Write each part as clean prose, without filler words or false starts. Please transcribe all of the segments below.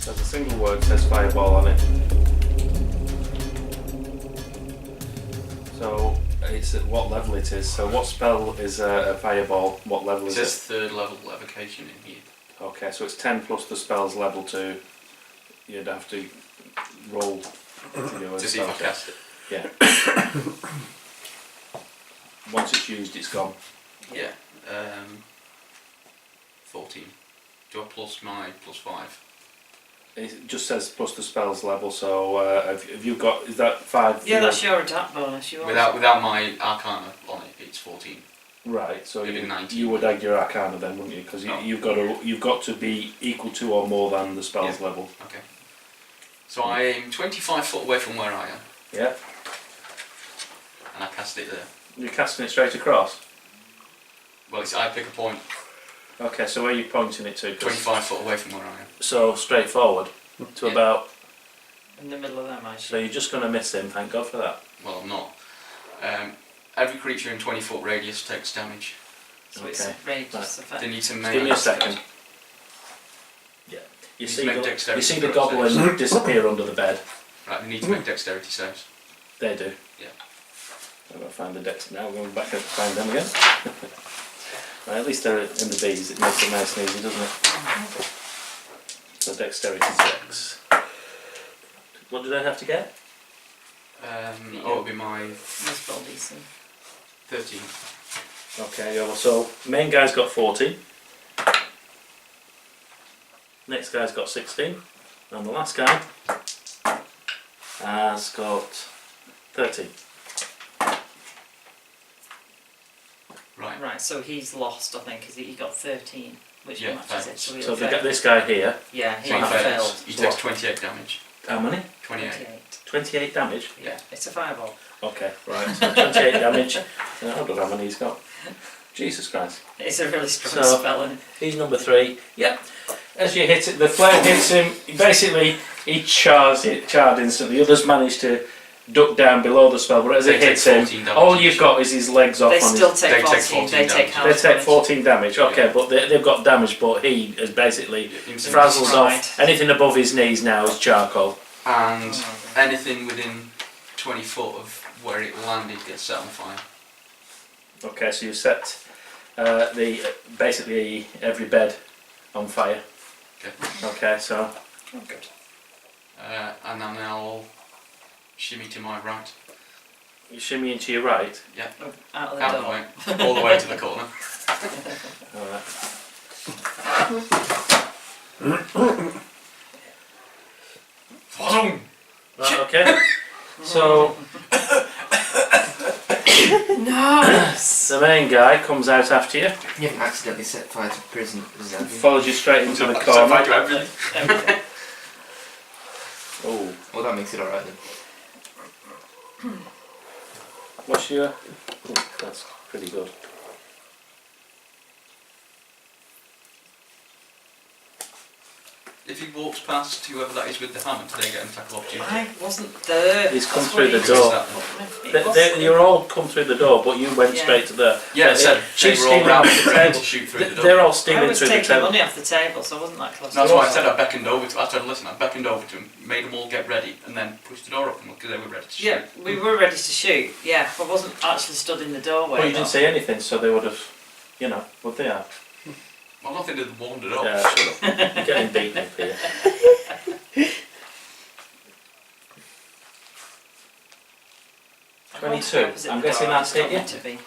There's a single word says fireball on it. So it's at what level it is. So what spell is a fireball? What level is it? It says third level evocation in here. Okay, so it's 10 plus the spell's level 2. You'd have to roll to do a To see if I spell check. cast it. Yeah. Once it's used, it's gone. Yeah. 14. Do I plus my plus 5? It just says plus the spell's level. So have you got? Is that 5? Yeah, that's your attack bonus. You Without my Arcana on it, it's 14. Right. So It'd be 19. you would add your Arcana then, wouldn't you? Because No. you've got to be equal to or more than the spell's level. Okay. So I am 25 foot away from where I am, Yeah. and I cast it there. You're casting it straight across. Well, I pick a point Okay. So where are you pointing it to? 'Cause- 25 foot away from where I am. So straight forward to Yeah. about. in the middle of them, I So you're just going to miss him. Thank God for that. Well, I'm not. Every creature in 20 foot radius takes damage. So it's Okay. a radius effect. They need to Just make. give me a second. Yeah. You Need see, to make you dexterity see the throws, goblin disappear under the bed. Right, they need to make dexterity saves. They do. Yeah. I'm going to find the dex now. Going back and find them again. Right, at least they're in the B's. It makes it nice and easy, doesn't it? So dexterity 6. What do they have to get? It'll be my That's well decent. 13. Okay, yeah, well, so main guy's got 14. Next guy's got 16. And the last guy has got 13. Right. Right, so he's lost, I think, because he got 13, which Yeah, matches it. thanks. So, So they get this guy here. yeah, he So he Wow. failed. fails. He takes 28 damage. How many? 28. 28 damage. Yeah, it's a fireball. Okay, right, so 28 damage. I don't know how many he's got. Jesus Christ. It's a really strong So- spell, and He's number 3. Yep. As you hit it, the flame hits him. Basically, he charred instantly. The others managed to duck down below the spell, but as They it hits take him, 14 damage all each. you've got is his legs off they on still his... take they take 14, 14 they take damage. half They take damage. 14 damage, okay, but they've got damage, but he is basically frazzled Right. off. Anything above his knees now is charcoal. And Oh, anything within 20 foot of where it landed gets set on fire. Okay, so you set basically every bed on fire. Okay. Okay, so Oh, good. And then I'll shimmy to my right. you shimmy into your right. Oh, out of the Out of the door. way. All the way to the corner. Alright. Right, okay. So Nice! the main guy comes out after you, You haven't accidentally set fire to prison, have you? follows you straight into the So if corner. I do everything. Everything. Oh, Well, that makes it alright then. what's your? Oh, that's pretty good. If he walks past whoever that is with the hammer, do they get an attack of opportunity? I wasn't there. He's come That's through what the he- door. It was- You're all come through the door, but you went Yeah. straight to the. Yeah, so she's they were all stealing round off the the table, table. shoot through the door. They're all I stealing was through the taking table. money off the table, so I wasn't that close. That's to why I it. said I beckoned over to. I said, listen, I beckoned over to him, made them all get ready, and then pushed the door open because they were ready to shoot. Yeah, we were ready to shoot. Yeah, I wasn't actually stood in the doorway. Well, you didn't though. say anything, so they would have, would they have? Well, nothing to warned it up. Yeah, shut up. You're getting beaten up here. I wanted 22. opposite I'm the guessing door, I that's just hit don't you? want to be.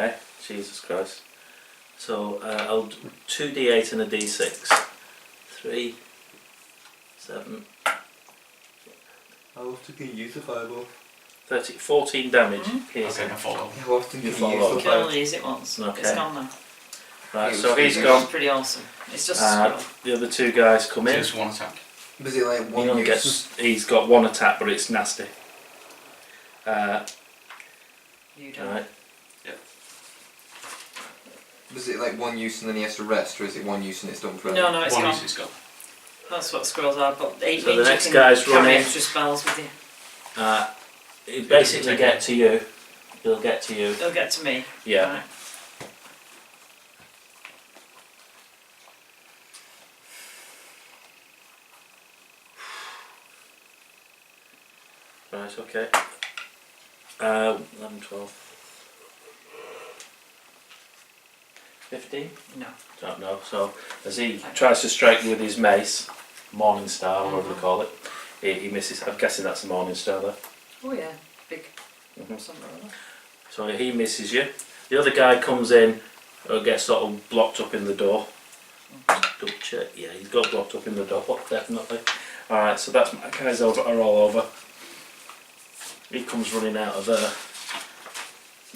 Okay, Jesus Christ. So I'll do 2d8 and a d6. 3, 7, How often can you use a fireball? 30, 14 damage. Piercing. Okay, I follow. How often You can fall you off. use You the can fireball? only use it once. Okay. It's gone now. Right, It so was- he's it gone. It's pretty awesome. It's just a Uh, scroll. the other two guys come in. Just one attack. Was it like He one only use? he's got one attack, but it's nasty. You don't. Right. Was it like one use and then he has to rest, or is it one use and it's done forever? No, it's One gone. use is gone. That's what scrolls are, but it So the means next you can guy's carry running. extra spells with you. He'll basically get to you. He'll get to you. They'll get to me. Yeah. Right. Right, okay. 11, 12. 15? No. Don't know. So as he tries to strike you with his mace, Morning Star, whatever they call it, he misses. I'm guessing that's a Morning Star there. Oh yeah, big. Mhm. Something or other. So he misses you. The other guy comes in, gets sort of blocked up in the door. Double check. Yeah, he's got blocked up in the door, definitely. Alright, so that's my guys over, are all over. He comes running out of there.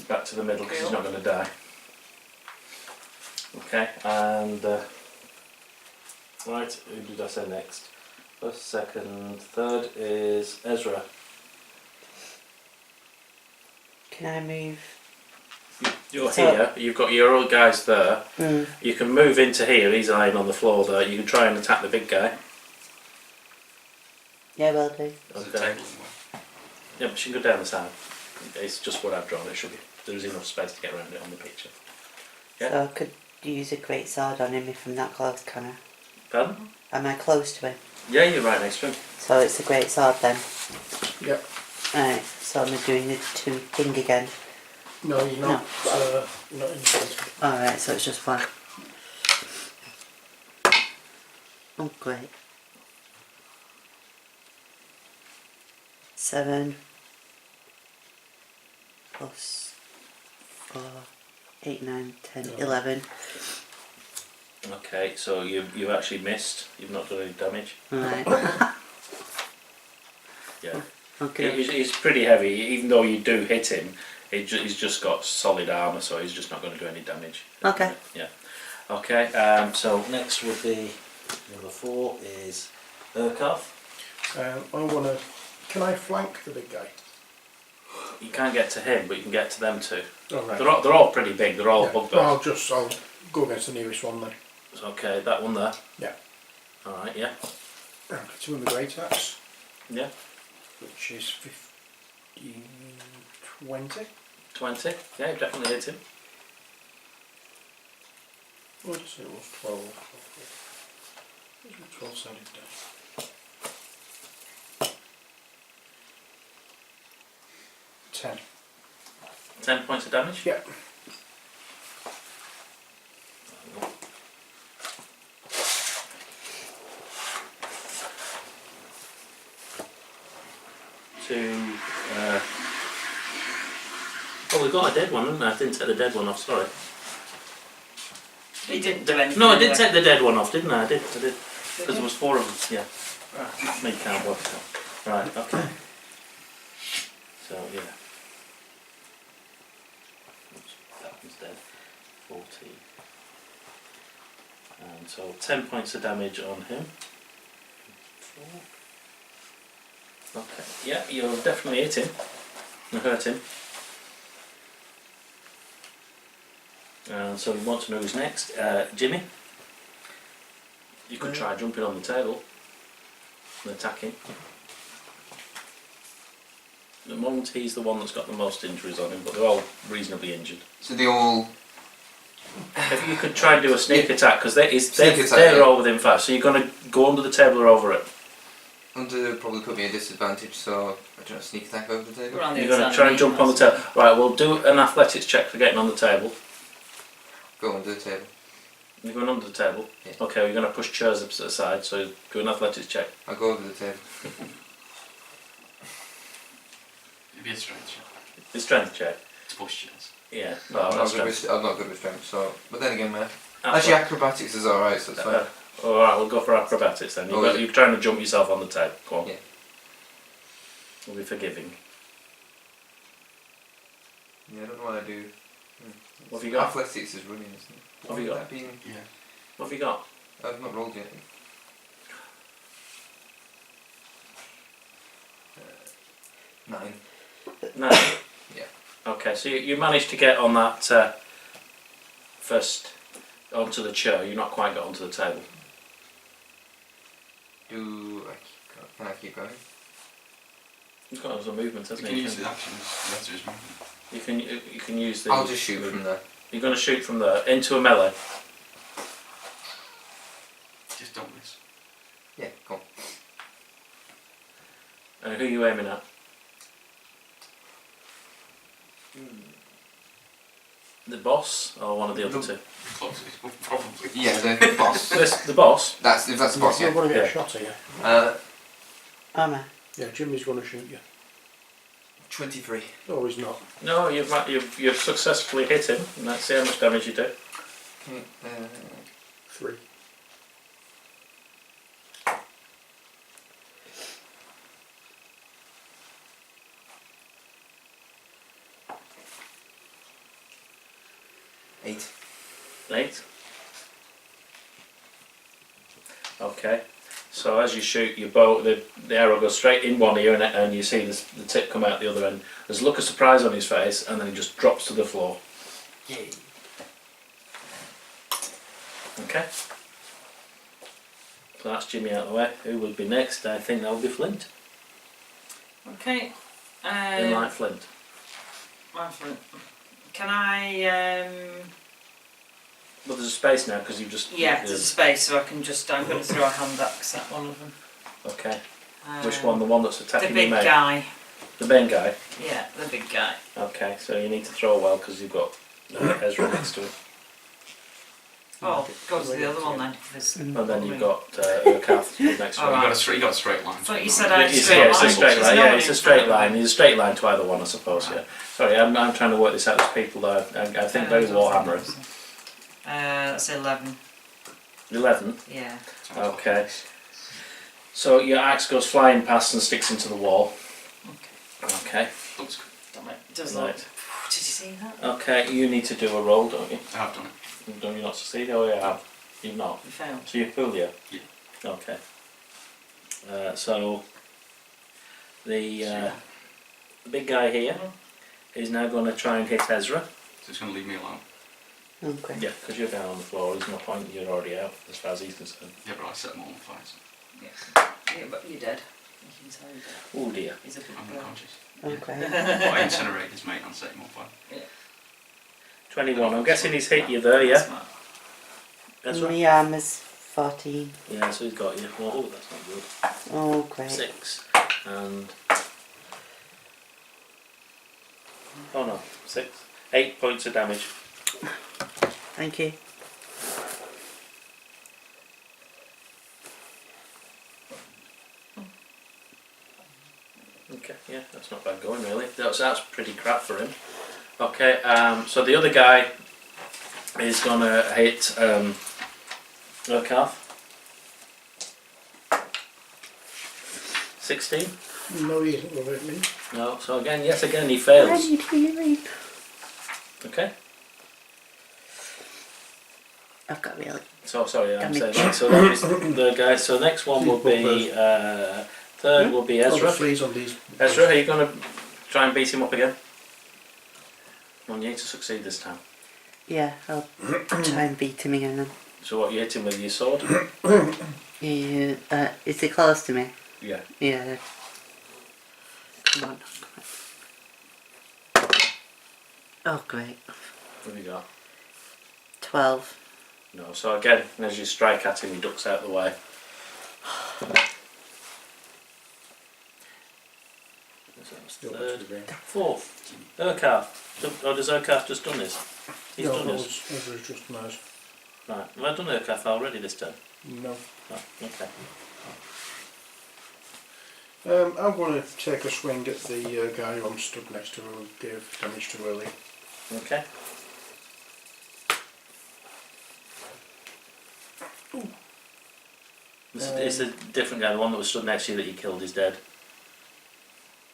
Back to the middle because he's not going to die. Okay, and right, who did I say next? First, second, third is Ezra. Can I move? You're So- here, you've got your other guys there. Mm. You can move into here, he's lying on the floor there. You can try and attack the big guy. Yeah, will do. There's a Okay. table in the way. Yeah, but you can go down the side. It's just what I've drawn, it should be. There's enough space to get around it on the picture. Yeah. So I could use a great sword on him if I'm that close, can I? Pardon? Am I close to him? Yeah, you're right next to him. So it's a great sword then. Yep. Right, so I'm doing the 2 thing again. No, you're not. You're not interested. Alright, so it's just 1. Oh, great. 7 plus 4, 8, 9, 10, 11. Okay, so you've actually missed. You've not done any damage. Alright. Yeah. Okay. He's pretty heavy. Even though you do hit him, he's just got solid armour, so he's just not going to do any damage. Okay. Yeah. Okay. So next would be number 4 is Urkov. I want to. Can I flank the big guy? You can't get to him, but you can get to them too. Oh, right. They're all pretty big. They're all Yeah. bugbears. I'll go against the nearest one then. Okay, that one there. Yeah. All right. Yeah. Okay, 2 of the great axe, Yeah. which is 15, 20. 20. Yeah, you definitely hit him. What did I say it was? 12. Where's my 12 sided dice? 10. 10 points of damage. Yeah. Oh, we've got a dead one, haven't we? I didn't take the dead one off, sorry. He didn't do anything. No, I did anyway. take the dead one off, didn't I? I did. Because Did there you? was 4 of them, yeah. Right, me can't work it out. Right, okay. So, yeah. That one's dead. 14. And so 10 points of damage on him. 4. Okay, yeah, you'll definitely hit him. You hurt him. So we want to know who's next. Jimmy. You could try jumping on the table and attacking. At the moment he's the one that's got the most injuries on him, but they're all reasonably injured. So they all. If you could try and do a sneak attack, because Sneak attack, they're yeah. all within 5, so you're going to go under the table or over it. Under probably could be a disadvantage, so I don't know, sneak attack over the table. We're on the You're going to other try side and of jump on the table. Right, we'll do an athletics check for getting on the table. Go under the table. You're going under the table? Yeah. Okay, we're going to push chairs up to the side, so do an athletics check. I'll go over the table. It'd be a strength check. The strength check. To push chairs. Yeah, No, well, I'm, that's not good strength. with, I'm not good with strength, so. But then again, man. Athletics. Actually, acrobatics is alright, so it's fine. Alright, we'll go for acrobatics then. Oh, You're trying to jump yourself on the table. Go on. Yeah. We'll be forgiving. Yeah, I don't know what I do. What have you got? Athletics is running, isn't it? What have you got? That being, Yeah. What have you got? I've not rolled yet. 9. 9? Yeah. Okay, so you managed to get on that first onto the chair. You've not quite got onto the table. Can I keep going? You've got other movement, You hasn't can he? use the actions, the rest of his movement. You can use the. I'll just shoot from there. You're going to shoot from there into a melee. Just don't miss. Yeah, go on. Who are you aiming at? the boss or one of the other two? Closest, probably. Yeah, the boss. The boss? That's if that's the boss. You're Yeah. going to get Yeah. a shot at you. Am I? Yeah, Jimmy's going to shoot you. 23. No, he's not. No, you've successfully hit him, and let's see how much damage you do. 3. Eight. 8. Okay. So as you shoot your bow, the arrow goes straight in one ear, and you see the tip come out the other end. There's a look of surprise on his face, and then he just drops to the floor. Yay. Okay. So that's Jimmy out of the way. Who would be next? I think that would be Flint. Okay. In like Flint. My friend. Can I? But there's a space now because you've just. Yeah, there's a space, so I can just. I'm going to throw a hand axe at one of them. Okay. Which one? The one that's The attacking big your mate? guy. The main guy. Yeah, the big guy. Okay, so you need to throw well because you've got Ezra next to him. Oh, go to the other one then. And then you've got Urkath next to Oh, him. right. You got a straight line. I thought you said I had a It's, straight yeah, line. it's a straight There's line. no Yeah, one it's a in straight front of line. me. There's a straight line to either one, I suppose. Right. Yeah. Sorry, I'm trying to work this out. There's people there. I think very Warhammer. That's 11. 11. Yeah. Okay. So your axe goes flying past and sticks into the wall. Okay. Looks good. Damn it. It does Right. look. Did you see that? Okay. You need to do a roll, don't you? I have done it. Don't you not succeed? Oh, yeah, I have. You've not. You failed. So you're cool, yeah? Yeah. Okay. So the big guy here is now going to try and hit Ezra. So it's going to leave me alone. Okay. Yeah, because you're down on the floor. There's no point. You're already out as far as he's concerned. Yeah, but I set them all on fire, so Yeah, but you're dead. You can tell you're dead. Oh dear. He's a big I'm guy. unconscious. Okay. But I incinerated his mate and set him on fire. 21. I'm guessing he's hit you there, yeah? Smart. Ezra? My armor's 14. Yeah, so he's got you. Oh, that's not good. Oh, great. 6. And. Oh no, 6. 8 points of damage. Thank you. Okay, yeah, that's not bad going really. That's pretty crap for him. Okay, so the other guy is gonna hit Urkath. 16. No, he isn't going to hit me. No, so yet again he fails. I need healing. Okay. I've got really. So sorry, I'm saying Damage. that. So that was the guy. So next one will be third will be Oh, the Ezra. fleas on these. Ezra, are you going to try and beat him up again? Well, you need to succeed this time. Yeah, I'll try and beat him again then. So what, you hit him with your sword? Yeah, is he close to me? Yeah. Yeah. Come on. Oh, great. What have you got? 12. No. So again, as you strike at him, he ducks out the way. So that's Still third. to the range. Fourth. Urkath. Or does Urkath just done this? He's No, done that this. was just nice. Right. Have I done Urkath already this turn? No. Oh, okay. I'm going to take a swing at the guy who I'm stood next to who gave damage to earlier. Okay. It's a different guy. The one that was stood next to you that you killed is dead.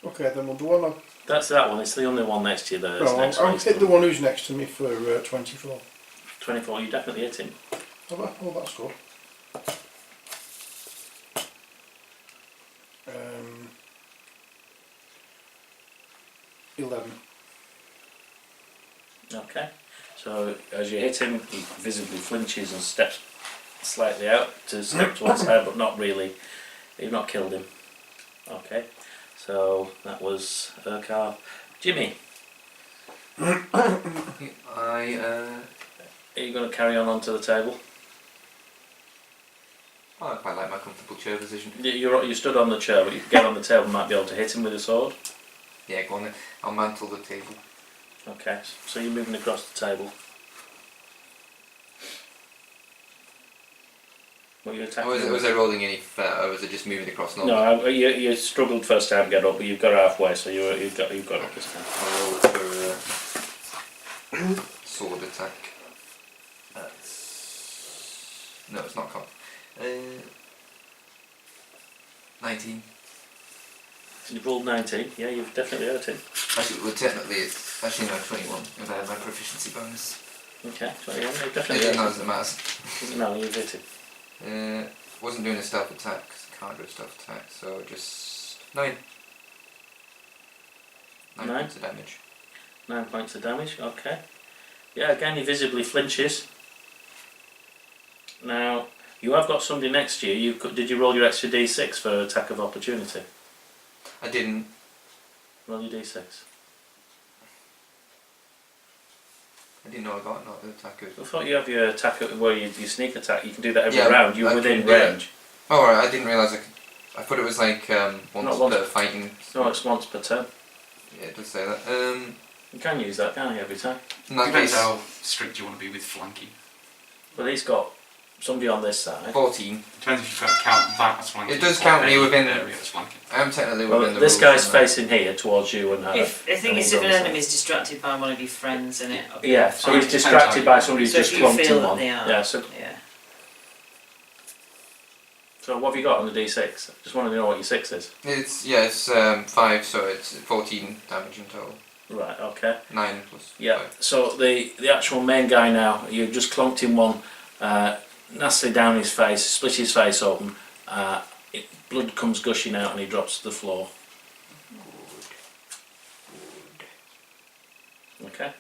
Okay, then we'll do one. That's that one. It's the only one next to you there. No, I'll hit the one who's next to me for 24. 24. You definitely hit him. Oh, that's good. 11. Okay. So as you hit him, he visibly flinches and steps slightly out to step towards her, but not really. You've not killed him. Okay. So that was Urkath. Jimmy, I are you going to carry on onto the table? I quite like my comfortable chair position. You stood on the chair, but you can get on the table and might be able to hit him with a sword. Yeah, go on then. I'll mantle the table. Okay, so you're moving across the table. What are you attacking? Was I rolling any fat, or was it just moving across normal? No, you struggled first time to get up, but you've got halfway, so you've got up this time. I'll roll for sword attack. No, it's not comp. 19. So you've rolled 19. Yeah, you've definitely hurt him. Actually, well, technically it's actually no 21 if I have my proficiency bonus. Okay, 21. You definitely It hurt him. doesn't matter. Doesn't matter. You've hit him. Wasn't doing a stealth attack, 'cause I can't do a stealth attack, so just 9. 9 9? points of damage. 9 points of damage. Okay. Yeah, again he visibly flinches. Now you have got somebody next to you. Did you roll your extra d6 for attack of opportunity? I didn't. Roll your d6. I didn't know I got another attack. I thought you have your attack where you sneak attack. You can do that every Yeah, round. You're I within can do that. range. Oh right, I didn't realise I could. I thought it was like once once. per fighting. No, it's once per turn. Yeah, it does say that. You can use that, can't you, every time? In that Depends case, how strict you want to be with flanking. Well, he's got somebody on this side. 14. Depends if you can count that as flanking. It does or count me any within- area as flanking. I am technically Well, within the this rules guy's on that. facing here towards you and her. If I think and it's he's if on an the enemy's distracted by one of your friends in it. Yeah, so fine. he's distracted by somebody who's So if just you clumped feel him that on. they are. Yeah, so Yeah. what have you got on the d6? Just wanted to know what your 6 is. It's 5, so it's 14 damage in total. Right, okay. 9 plus Yeah, 5. so the actual main guy now, you've just clunked him one, nastily down his face, split his face open, blood comes gushing out and he drops to the floor. Okay,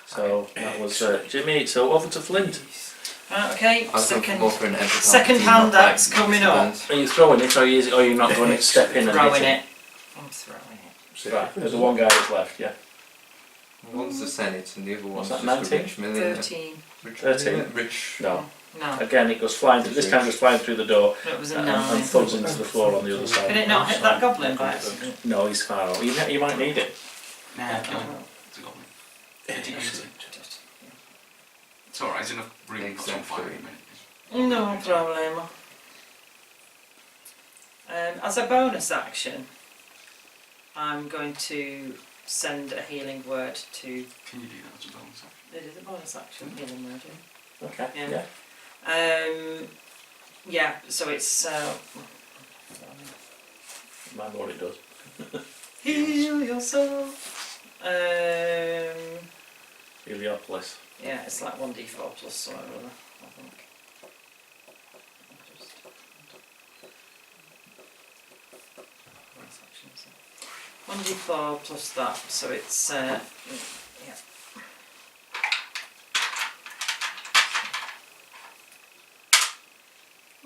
so that was Jimmy, so over to Flint. Right, okay. I was looking more for an empathy. Second hand axe coming up. Are you throwing it or are you not going to step in and Throwing hit it. I'm throwing it. See, Right, there's the one guy that's left, yeah. One's the Senate and the other What's one's that, just 19? a rich millionaire. 13. Rich 13? millionaire? Rich. No. No. Again, it goes flying, this time it goes flying through the door It was a and 9. thuds into the floor on the other side. Did it not hit that goblin by accident? No, he's far off. You might need it. Nah, kill him. Oh. It's a goblin. It's alright, there's enough room to put on fire in a minute. No problem. As a bonus action, I'm going to send a healing word to. Can you do that as a bonus action? It is a bonus action, healing word. Yeah. Okay, Yeah. yeah. Yeah. So it's. Mind what it does. Heal yourself. Heliopolis. Yeah, it's like 1d4 plus something or other, I think. Bonus action, so 1d4 plus that, so it's yeah.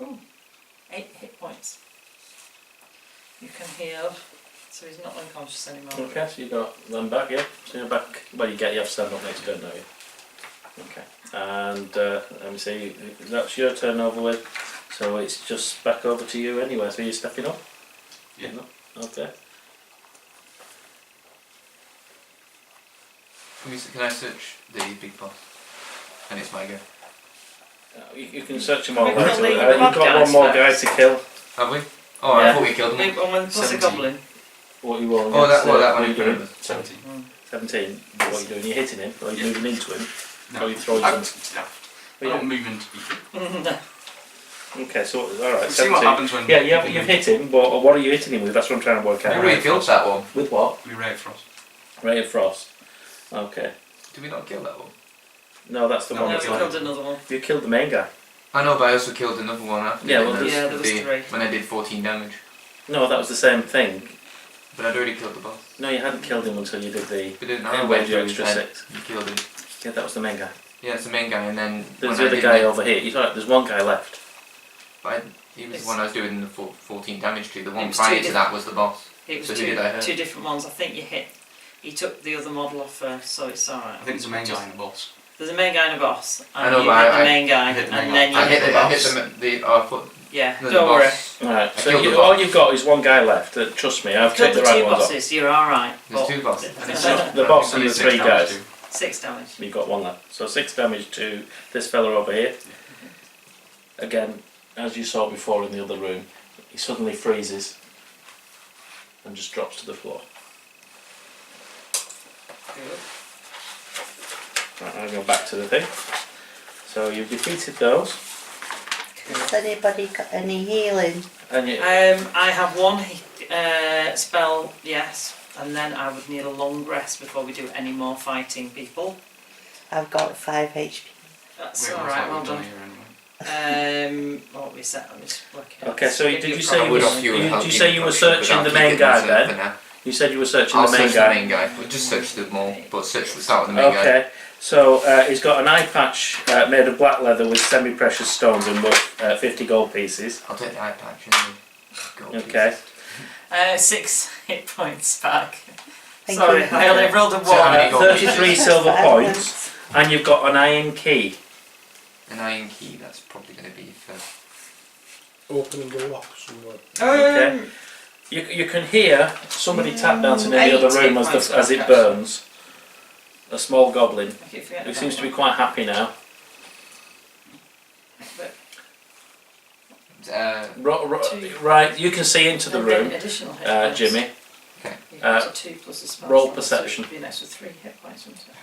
Ooh, 8 hit points. You can heal, so he's not unconscious anymore. Okay, so you got them back, yeah? So you're back, well you have to stand up next turn, don't you? Okay, and let me see, that's your turn over with, so it's just back over to you anyway, so you're stepping up? Yeah. No? Okay. Can I search the big boss? And it's my go. You can search them all We've out. got the You've bad got one guys more first. guy to kill. Have we? Oh, Yeah. I thought we killed them. Plus a 17. goblin. What you want? Oh, that one what I are you doing? remember. 17. 17. What are you doing? You're hitting him, or are you Yeah. moving into him? No. Or are you throwing I'm some? not moving to people. No. Okay, so alright, See what 17. happens when Yeah, you've hit him, but what are you hitting him with? That's what I'm trying to work out. We killed that one. With what? we ray of frost. Ray of Frost. Okay. Did we not kill that one? No, that's the No, one No, that's we left. killed another one. You killed the main guy. I know, but I also killed another one after. Yeah, well, didn't I? Yeah, there was 3. When I did 14 damage. No, that was the same thing. But I'd already killed the boss. No, you hadn't killed him until you did the... We didn't Yeah, know where'd when you extra 6? You killed him. Yeah, that was the main guy. Yeah, it's the main guy, and then There's when the I other did guy my- over here. He's right, there's one guy left. But he was the one I was doing the 14 damage to. The It one was prior two to that was the boss. It was So who did I hurt? two different ones. I think you hit. He took the other model off first, so it's alright. I think there's a main guy and a boss. There's a main guy and a boss. And I know, you but hit I- the main guy, I hit the and main then guy. you I hit hit the the, I boss. hit the, I put Yeah, No, the don't worry. boss. Right, I so killed the all boss. you've got is one guy left. Trust me, I've Killed taken the the right two ones off. bosses, you're alright. There's two bosses. And it's The boss and the 3 guys. 6 damage. You've got one left. So 6 damage to this fella over here. Again, as you saw before in the other room, he suddenly freezes and just drops to the floor. Right, I'll go back to the thing. So you've defeated those. Has anybody got any healing? And you, I have one spell, yes, and then I would need a long rest before we do any more fighting, people. I've got 5 HP. That's alright, well done. What we set, I'm just working out. okay, so did you say I you, would was, offer you a did health you say you were potion, but searching I'll the keep main it guy for then? now. You said you were searching I'll the main search guy. the main guy, but just search them all. But start with the main guy. Okay, so he's got an eye patch made of black leather with semi-precious stones and worth 50 gold pieces. I'll take the eye patch and the gold Okay. pieces. 6 hit points back. Thank Sorry, you. I only rolled a So how many 1. gold 33 silver points, and you've got an iron key. An iron key, that's probably going to be for... Opening the lock somewhere. Okay. You can hear somebody tap dancing in the other 8 room hit points as it back, burns. A small goblin I keep forgetting who about seems to be that. quite happy now. Right, you can see into the And then room, additional hit points. Jimmy. You have to 2 plus a spell roll slot, perception. So it'd be an extra 3 hit points, wouldn't it?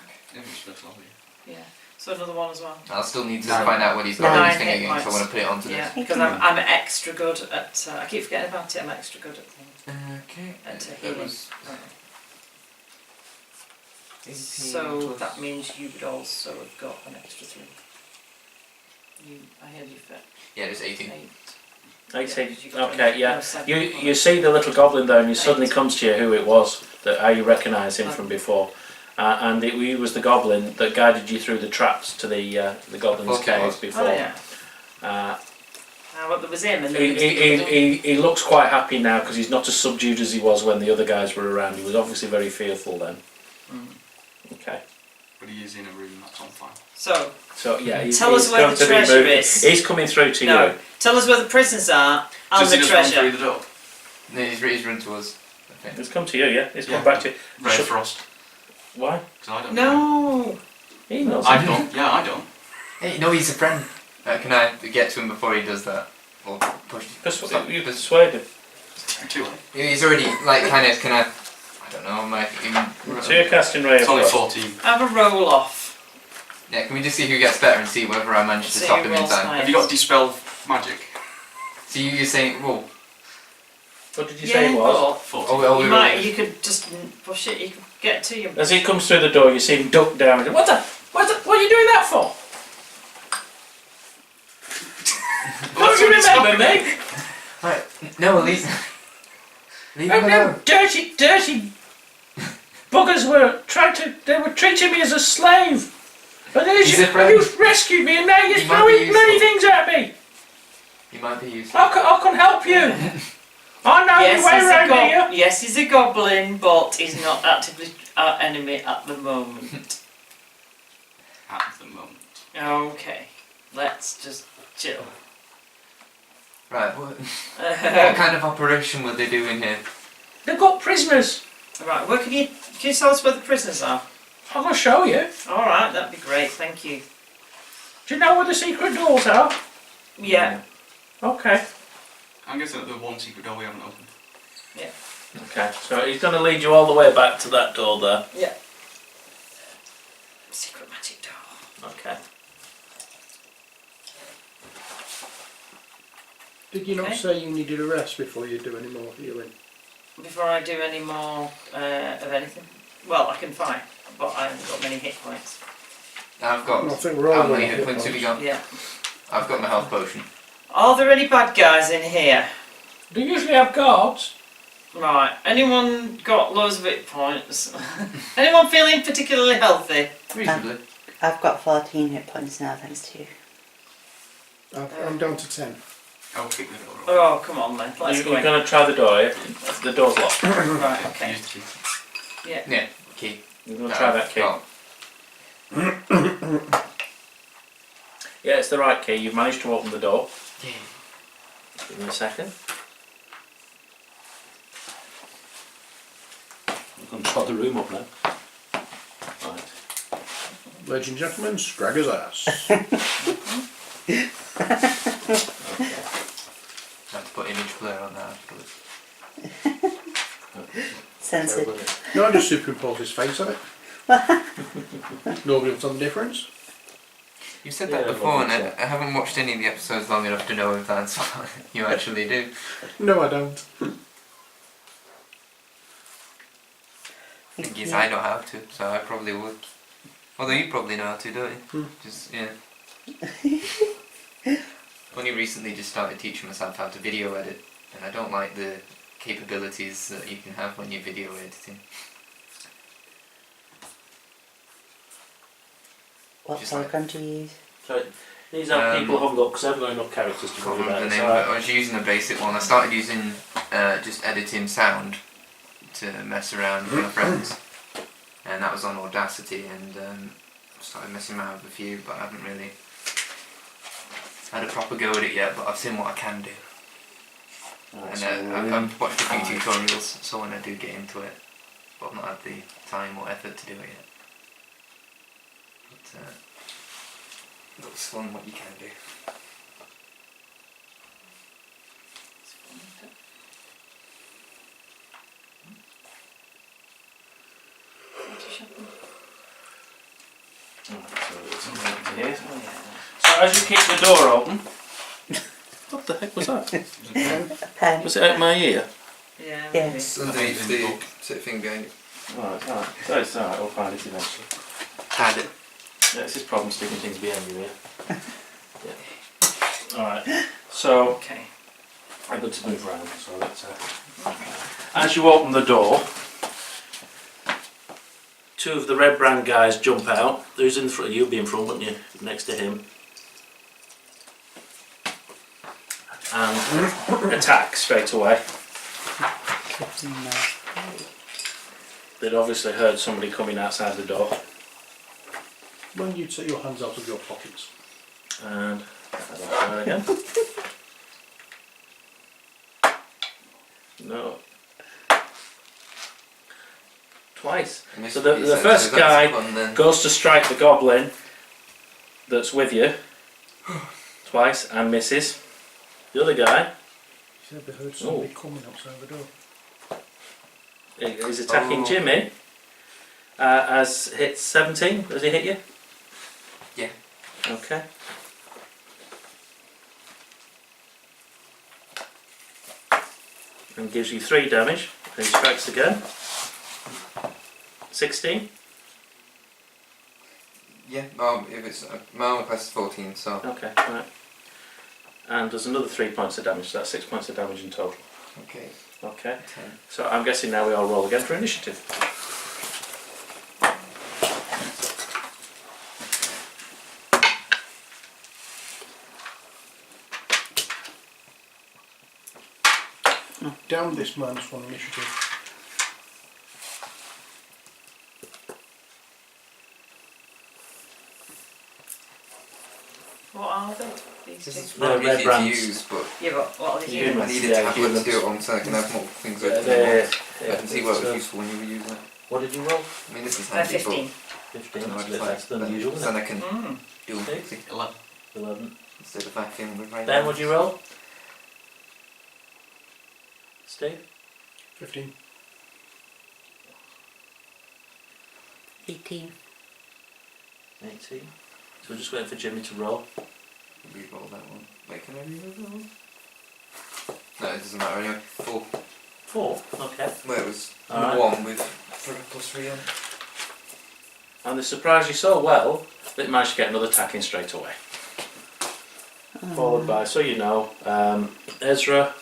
Yeah. Yeah. So another one as well. I'll still need to Nine. find out what he's got 9 on his thing hit again, so I points. want to put it onto Yeah, this. because I'm extra good at. I keep forgetting about it. I'm extra good at things. Okay. At That healing. was Right. 18 So plus- that means you would also have got an extra 3. I heard you fit Yeah, there's 18. 8. 18. you got Okay, an- yeah. no, 7. You see the little goblin there, and he suddenly 8. comes to you who it was, how you recognise him from before. And he was the goblin that guided you through the traps to the goblin's thought it cave was. before. Oh yeah. Uh, Well, there was him, and then he looks quite happy now because he's not as subdued as he was when the other guys were around. He was obviously very fearful then. Okay. But he is in a room that's on fire. So yeah, he's, Tell us he's where going the to be treasure moving. is. He's coming through to No. you. Tell us where the prisoners are and Does the he just run through treasure. the door? No, he's run to us. I think. He's come to you, yeah. He's come Yeah. back to you. Ray Shut- Frost. Why? Because I don't know. No. He knows. I don't. Yeah, I don't. Hey, no, he's a friend. Can I get to him before he does that? Or push? You persuaded. Too late. He's already, like, kind of, can I don't know, might even... So you're casting Ray of It's only Frost. 14. Have a roll off. Yeah, can we just see who gets better and see whether I manage to See stop who him in rolls time? higher. Have you got Dispel Magic? So you're saying, whoa, What did you say it was? But 14. oh, you might. You could just push it. You could get to you. As he comes through the door, you see him duck down. And, what are you doing that for? Well, Don't you that's what remember it's me? right, no, leave him And them alone. dirty buggers they were treating me as a slave. And He's a friend. you rescued me and now you're He might throwing be bloody useful. things at me. He might be useful. I can help you. I know Yes, your way he's around here. yes, he's a goblin, but he's not actively our enemy at the moment. At the moment. Okay, let's just chill. Right, what kind of operation were they doing here? They've got prisoners. Right, where can you tell us where the prisoners are? I'm going to show you. All right, that'd be great. Thank you. Do you know where the secret doors are? Yeah. Okay. I'm guessing that the one secret door we haven't opened. Okay, so he's going to lead you all the way back to that door there. Yeah. Secret magic door. Okay. Did you not Okay. say you needed a rest before you do any more healing? Before I do any more of anything, well, I can fight, but I haven't got many hit points. I've got, I think we're all how many on hit points have you got? Yeah. I've got my health potion. Are there any bad guys in here? Do you usually have guards? Right. Anyone got loads of hit points? Anyone feeling particularly healthy? Reasonably. I've got 14 hit points now, thanks to you. I'm down to 10. I'll kick the door open. Oh, come on then. Let's go You're in. going to try the door, yeah? The door's locked. Right. Okay. Use the key. Yeah. Yeah, key. You're going to try that key. Got. Yeah, it's the right key. You've managed to open the door. Yeah. Give me a second. I'm going to trot the room up now. Right. Ladies and gentlemen, Skragger's ass. I have to put image blur on that afterwards. Censored. No, I just superimposed his face on it. Nobody will tell the difference. You said that Yeah, before, and well, I haven't watched any of the episodes long enough to know if that's what you actually do. No, I don't. Thing is, I know how to, so I probably would. Although you probably know how to, don't you? Hmm. Just, yeah. Only recently just started teaching myself how to video edit, and I don't like the capabilities that you can have when you're video editing. What Just like- program do you use? So these are people who haven't got, because I haven't got enough characters to I worry can't remember about. the So name of it. I was using a basic one. I started using just editing sound to mess around with my friends, and that was on Audacity, and started messing around with a few, but I haven't really had a proper go at it yet, but I've seen what I can do. Right, And so I've watched a few tutorials, so when I do get into it, but I've not had the time or effort to do it yet. But it looks fun what you can do. Here. So as you keep the door open, what the heck was that? A pen. Was it out my ear? Yeah. Yeah. maybe. It's underneath the sort of thing behind it. Right, alright. So it's alright, we'll find it eventually. Had it. Yeah, it's this problem sticking things behind your ear. Yeah. Alright, so Okay. I'm going to move round. So let's, as you open the door, two of the red brand guys jump out. Who's in front? You'll be in front, wouldn't you? Next to him. And attack straight away. No. They'd obviously heard somebody coming outside the door. When you take your hands out of your pockets. And I don't try again. No. Twice. So the first guy goes to strike the goblin that's with you twice and misses. The other guy You said they heard somebody coming outside the door. is attacking Jimmy. Has hit 17. Does he hit you? Yeah. Okay. And gives you 3 damage. And he strikes again. 16. Yeah, if it's my armor class is 14, so Okay, right. And there's another 3 points of damage, so that's 6 points of damage in total. okay. Okay. 10. So I'm guessing now we all roll again for initiative. Down this man's one initiative. What are they? These This is two? They're really red easy to brands. use, but Yeah, but what are they Yeah, doing? I need a Yeah, tablet to humans. do it on so I can have more things open. Yeah, I can see what was so useful when you were using it. what did you roll? I mean, this is They're handy, 15. 15, but that's a I bit less than usual, then isn't it? I can Mm. do them quickly 11. 11. instead of vacuuming with right Ben, now. what'd you roll? Steve? 15. 18. 18. So we're just waiting for Jimmy to roll. Re-roll that one. Wait, can I re-roll that one? No, it doesn't matter anyway. 4. 4, okay. Well, it was Alright. 1 with +3 on. And they surprised you so well that you managed to get another attack in straight away. Followed by, so you know, Ezra,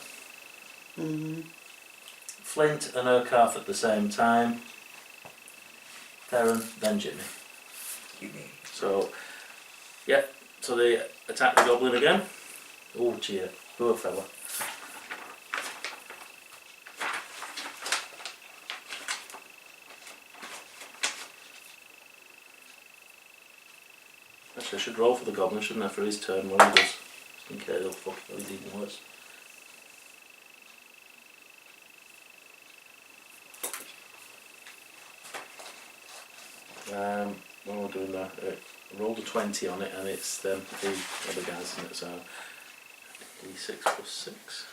Flint and Urquhart at the same time. Theron, then Jimmy. You mean? So, yeah, so they attack the goblin again. Oh dear, poor fella. Actually, I should roll for the goblin, shouldn't I, for his turn when he does. Just in case he'll fuck it, he's even worse. when we're doing that, rolled a 20 on it, and it's the other guys, isn't it? So D6 plus 6.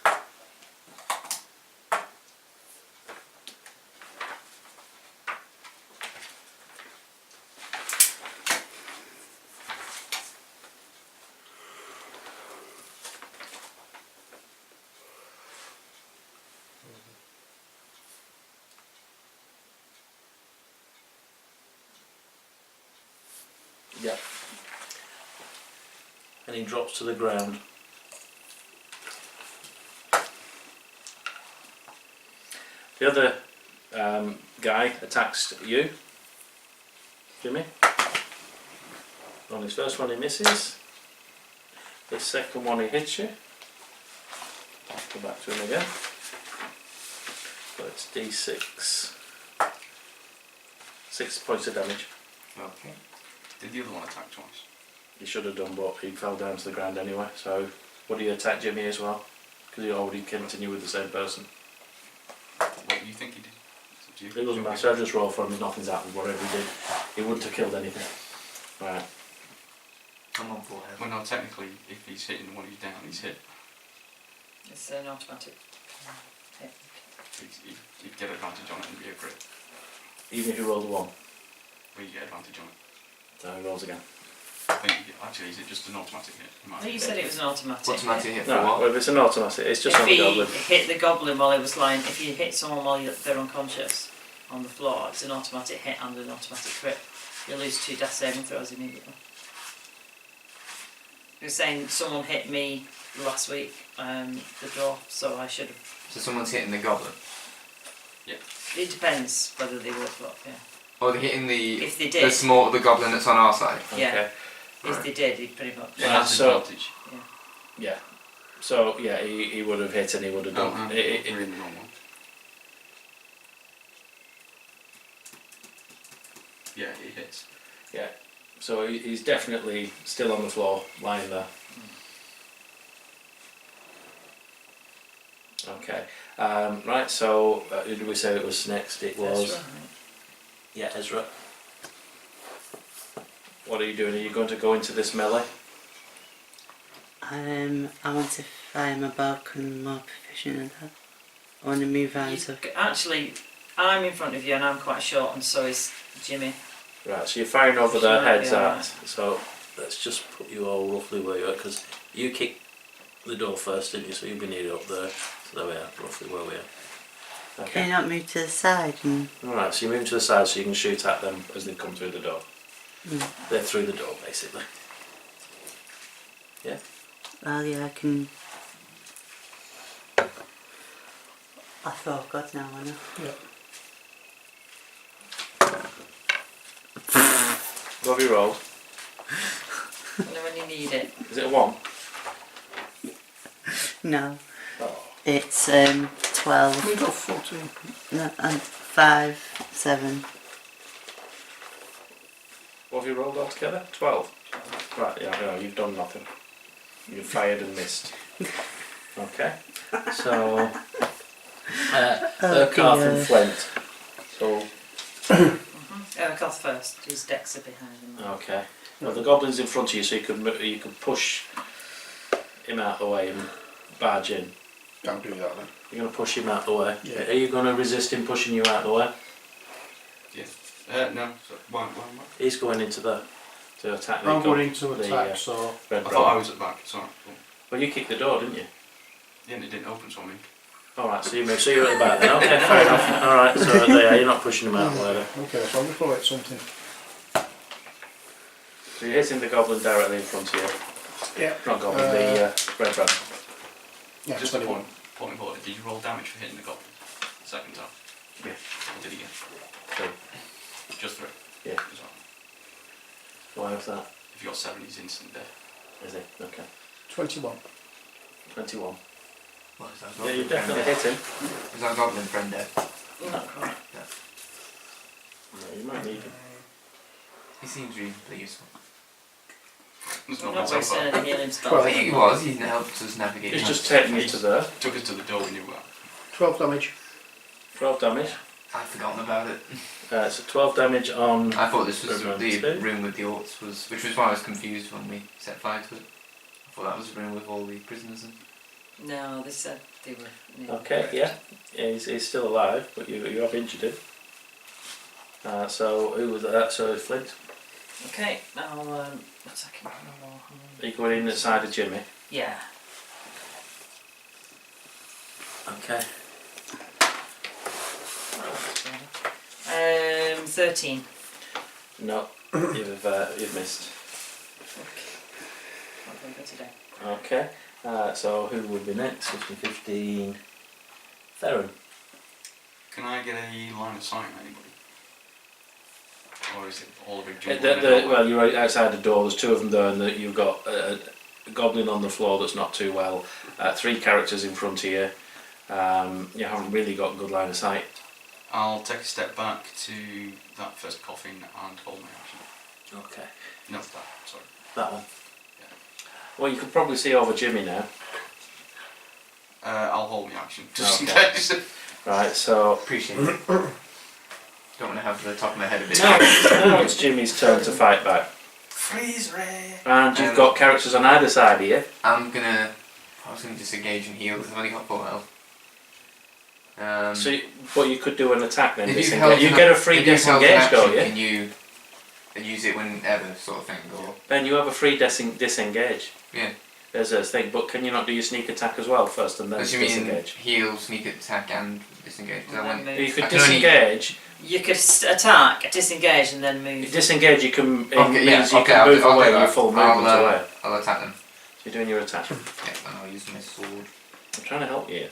Yeah. And he drops to the ground. The other guy attacks you, Jimmy. On his first one he misses. The second one he hits you. Go back to him again. So it's D6. 6 points of damage. Okay. Did the other one attack twice? He should have done, but he fell down to the ground anyway. So would he attack Jimmy as well? Because he already continued with the same person. What do you think he did? It's up to you. It doesn't matter, I just roll for him, nothing's happened, whatever he did. He wouldn't have killed anything. Right. I'm on board. Well, no, technically, if he's hitting the one who's down, he's hit. It's an automatic hit. He'd get advantage on it and be a crit. Even if you roll the 1, Well, you get advantage on it. so he rolls again. I think, actually, is it just an automatic hit? It might I think you be. said it was an automatic. Automatic hit for No, what? well, if it's an automatic, it's just If on the he goblin. hit the goblin while he was lying, if you hit someone while they're unconscious on the floor, it's an automatic hit and an automatic crit. You lose 2 death saving throws immediately. You're saying someone hit me last week, the dwarf, so I should have. So someone's hitting the goblin. It depends whether they would, but yeah. Or they're hitting the If they did, the goblin that's on our side. yeah. Okay. If they did, he'd pretty much. Yeah, that's So- advantage. Yeah. So, yeah, he would have hit and he would have Oh, done. we're in the wrong one. Yeah, he hits. So he's definitely still on the floor, lying there. Okay. Right, so who did we say it was next? It was... That's right. Yeah, Ezra. What are you doing? Are you going to go into this melee? I want to fire my bow because I'm more proficient at that. I want to move out of. Actually, I'm in front of you and I'm quite short, and so is Jimmy. Right, so you're firing over their Sure, heads yeah, at. right. So let's just put you all roughly where you are, because you kicked the door first, didn't you? So you've been nearly up there. So there we are, roughly where we are. Can you Okay. not move to the side? And Alright, so you move to the side so you can shoot at them as they come through the door. They're through the door, basically. well, yeah, I can. I thought, God, now I know. What have you rolled? And then when you need it. Is it a 1? No, Oh. it's 12. We got 14. No, and 5, 7. What have you rolled altogether? 12. Right, yeah, no, you've done nothing. You've fired and missed. Okay. So, Urquhart dear. and Flint. So, Urquhart first. His decks are behind him. okay. Well, the goblin's in front of you, so you could push him out of the way and barge in. Don't do that then. You're going to push him out of the way. Yeah. Are you going to resist him pushing you out of the way? No. So, why? He's going into the to attack the I'm goblin. going to attack, so Red I thought I Brown. was at the back. Sorry. Cool. Well, you kicked the door, didn't you? Yeah, and it didn't open, so I mean. Alright, so you move. So you're at the back then. Okay, fair enough. Alright, so there, you're not pushing him out of the way then. okay, so I'm going to throw at something. So you're hitting the goblin directly in front of you. Yeah. Not goblin, the red brown. Yeah, Just a 21. point of order. Did you roll damage for hitting the goblin? The second time? Yeah. Or did he get? 3. Just 3. Yeah. Is that- Why was that? If you got 7, he's instant dead. Is he? Okay. 21. 21. What is that? Yeah, you Goblin definitely friend hit him. dead? Is that goblin friend dead? Not quite. Yeah, you might need him. He seems reasonably useful. It's We're not not myself wasting up. any healing I spells. think he was. He helped us navigate. He's most just of it. taking you to there. Took us to the door when you were. 12 damage. 12 damage. I'd forgotten about it. So 12 damage on. I thought this was Room the two. room with the orcs, which was why I was confused when we set fire to it. I thought that was the room with all the prisoners in. No, they said they were. Okay, yeah. He's still alive, but you have injured him. So who was that? So Flint. Okay, I'll attack him. Are you going in the side of Jimmy? Yeah. Okay. 13. No, you've missed. Not very good today. Okay. So who would be next? 15. Theron. Can I get a line of sight on anybody? Or is it all a big jump? Well, you're right outside the door. There's two of them there, and you've got a goblin on the floor that's not too well. 3 characters in front of you. You haven't really got a good line of sight. I'll take a step back to that first coffin and hold my action. Okay. No, that, sorry. That one. Yeah. Well, you could probably see over Jimmy now. I'll hold my action, just in Okay. case. Right, so Appreciate it. Don't want to have the top of my head a bit. now it's Jimmy's turn to fight back. Freeze ray! And you've got characters on either side of you. I was gonna disengage and heal because I've only got 4 health. But you could do an attack then. If you've Disengage. held You an- get a free if you've held an disengage, don't action, you? Can you use it whenever, sort of thing? Or Ben, you have a free disengage. yeah. There's a thing, but can you not do your sneak attack as well first and then What do you mean disengage? heal, sneak attack, and disengage? 'Cause I went. Move. You could I can only- disengage. You could attack, disengage, and then move. Disengage, you can. It Okay, yeah, means you okay, can move I'll away. do Your that. full movement away. I'll attack them. So you're doing your attack. Yeah, and I'll use my sword. I'm trying to help you.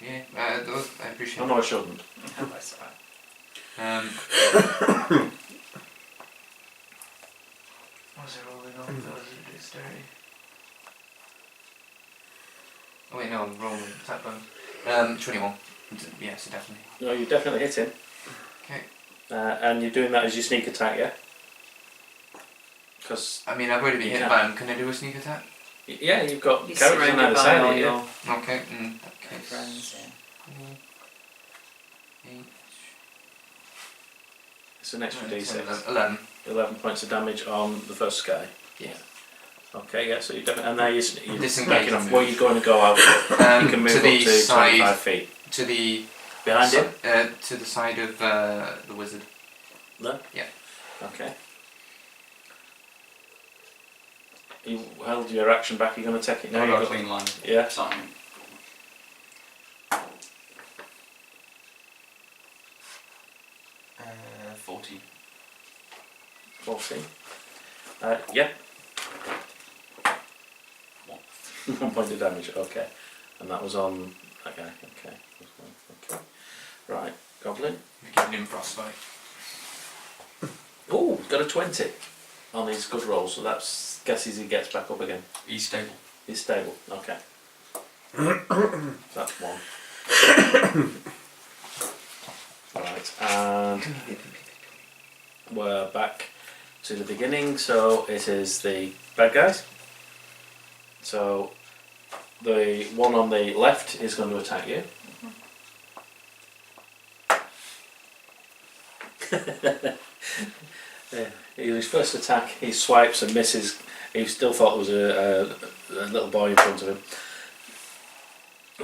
Yeah, I appreciate Oh no, I shouldn't. Oh, that's alright. it. What was it rolling on? That was dexterity. Oh wait, no, I'm rolling attack bonus. 21. Yeah, so definitely. No, you definitely hit him. Okay. And you're doing that as your sneak attack, yeah? Because I mean, I've already been You hit can. by him. Can I do a sneak attack? yeah, you've got You're characters on surrounded either by side all of you. your Okay, in that case. friends. Yeah. 8, It's an extra 9, 10, d6. 11. 11 points of damage on the first guy. Yeah. Okay, yeah, so you definitely. And now you're Disengage backing and off. move. Where you're going to go out, you can move to up the to side, 25 feet. to the Behind him? to the side of the wizard. There? Yeah. Okay. You held your action back, you're going to take it now. I've You've got a got- clean line. Yeah. Sign. 14. 14. Yeah. 1 point of damage, okay. And that was on that guy, okay. Okay. Right, Goblin. We've given him frostbite. Oh, got a 20 on his good roll, so that's guesses he gets back up again. He's stable. He's stable, okay. That's 1. Right, and we're back to the beginning, so it is the bad guys. So the one on the left is going to attack you. Yeah, his first attack, he swipes and misses. He still thought there was a little boy in front of him.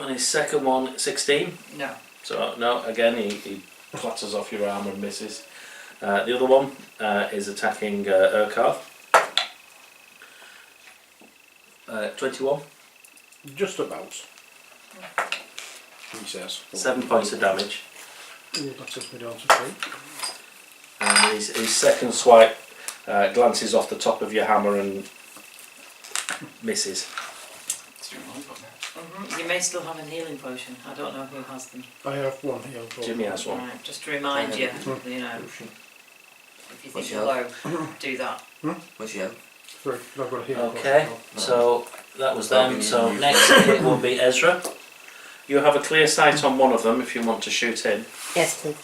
On his second one, 16. No. So no, again he clatters off your arm and misses. The other one is attacking Urquhart. 21. Just about. He says. 7 points of damage. Ooh, that takes me down to 3. And his second swipe glances off the top of your hammer and misses. It's doing well, but You may still have a healing potion. I don't know who has them. I have one here. but- Jimmy has one. Right, just to remind you, if you think you're low, do that. What's your 3. I've got a healing Okay, potion. so that was them. So next it will be Ezra. You have a clear sight on one of them if you want to shoot in. Yes, please.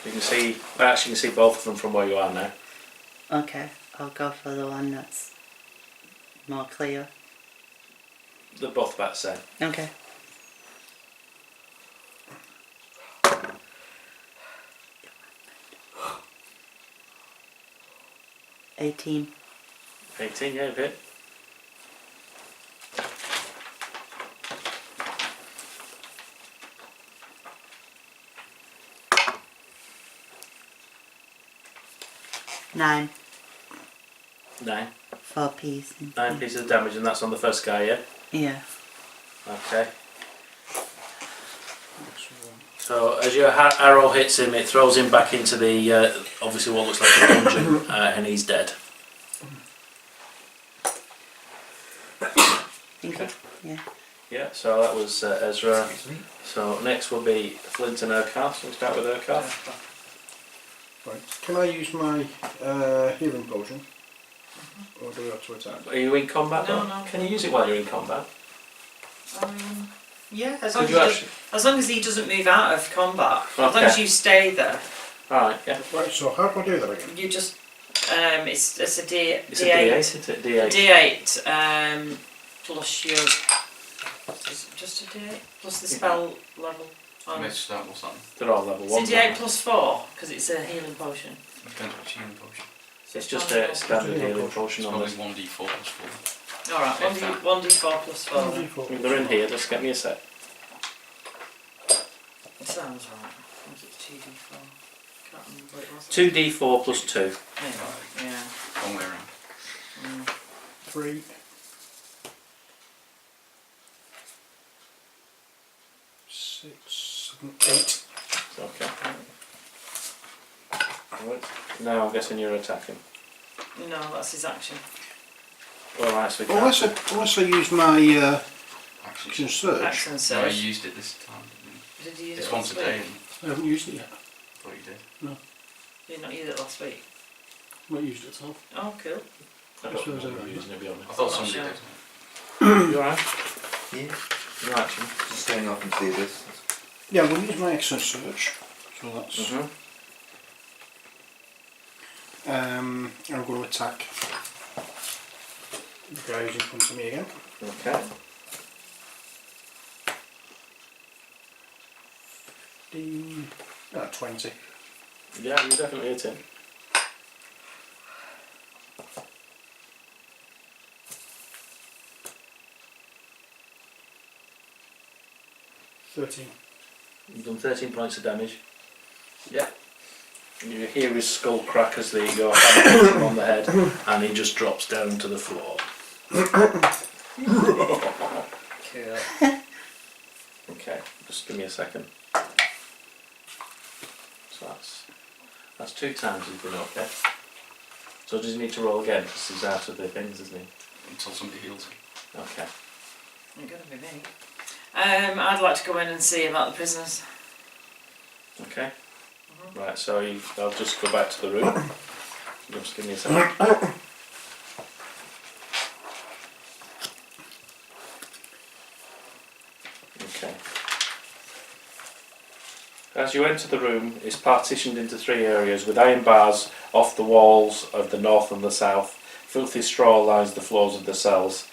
You can see, actually you can see both of them from where you are now. Okay, I'll go for the one that's more clear. They're both about the same. Okay. 18. 18, yeah, okay. Nine. 9. 4 pieces. 9 pieces of damage, and that's on the first guy, yeah? Yeah. Okay. So as your arrow hits him, it throws him back into the, obviously what looks like a dungeon, and he's dead. Thank Okay. you. Yeah. Yeah, so that was Ezra. Excuse me. So next will be Flint and Urquhart. So we'll start with Urquhart. Right. Can I use my healing potion? Or do we have to attack? Are you in combat? No, though? no. Can you use it while you're in combat? Yeah, as Could long you as, actually? as long as he doesn't move out of combat. As long Okay. as you stay there, Alright, yeah. Right, so how do I do that again? you just it's a D It's a D8, isn't it? D8. D8 plus your is it just a D8 plus the spell level. On. Missed that, what's that? They're all level 1. Is it D8 plus 4 because it's a healing potion. Depends which healing potion. So It's just a standard healing potion It's on probably this. 1d4 plus 4. All right, 1d4 plus 4. then. They're in here, just get me a sec. It sounds right. Or was it 2d4? Can't remember what it was. 2d4 plus 2. Yeah. Wrong way around. Mm. 3. 6, 7, 8. Okay. Right. Now I'm guessing you're attacking. No, that's his action. Alright, so we can't. Unless I use my Actually, action surge. Action no, I surge. used it this time. Didn't Did you use It's it once last a day. week? I haven't used it yet. I thought you did. Did you not use it last week? I've not used it at all. Oh, cool. I don't remember using it, to be honest. I thought I'm not somebody sure. did. You alright? Yeah. You're actually. Just going off and see this. Yeah, I'm going to use my action surge. So that's. Mm-hmm. I'm going to attack the guy who's in front of me again. Okay. 15, 20. Yeah, you definitely hit him. You've done 13 points of damage. Yeah. You hear his skull crack as your hammer hits him on the head, and he just drops down to the floor. Cool. Okay, just give me a second. So that's 2 times he's been okay. So does he need to roll again because he's out of the things, isn't he? Until somebody heals him. Okay. You're going to be me. I'd like to go in and see about the prisoners. Okay. Right, so I'll just go back to the room. Just give me a second. Okay. As you enter the room, it's partitioned into 3 areas with iron bars off the walls of the north and the south. Filthy straw lines the floors of the cells.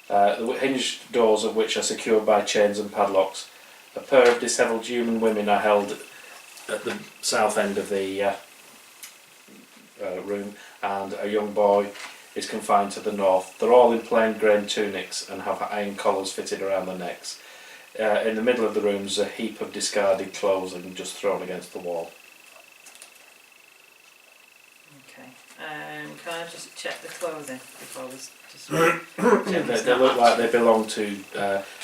The hinged doors of which are secured by chains and padlocks. A pair of dishevelled human women are held at the south end of the room, and a young boy is confined to the north. They're all in plain grain tunics and have iron collars fitted around their necks. In the middle of the room is a heap of discarded clothing just thrown against the wall. Okay. Can I just check the clothing before we just They look like they belong to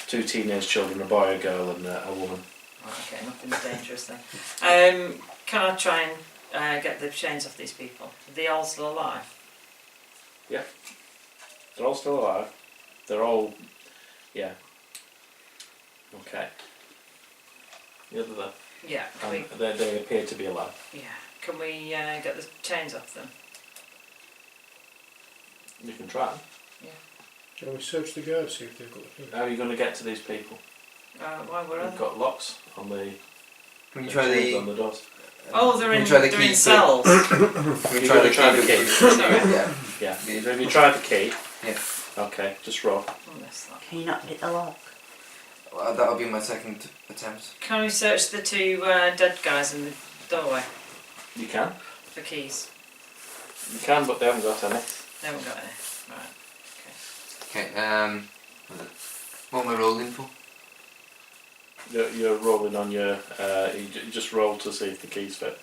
2 teenage children, a boy, a girl and a woman. Okay, nothing's dangerous then. Can I try and get the chains off these people? Are they all still alive? They're all still alive. They're all, yeah. Okay. The other there. Yeah. Can we, They appear to be alive. yeah. Can we get the chains off them? You can try. Shall we search the guards, see if they've got the key? How are you going to get to these people? Why were You've they? got locks on the Can you try chains on the? the doors. Oh, they're Can in, we try the they're key in to- cells. Can we You're try gonna the try key? the key? Sorry. Yeah. Yeah. So have you tried the key? Yeah. Okay, just roll. Oh, missed that. Can you not hit the lock? Well, that'll be my second attempt. Can we search the 2 dead guys in the doorway You can. for keys? You can, but they haven't got any. They haven't got any. Right. Okay, what am I rolling for? You're rolling on your. You just roll to see if the keys fit.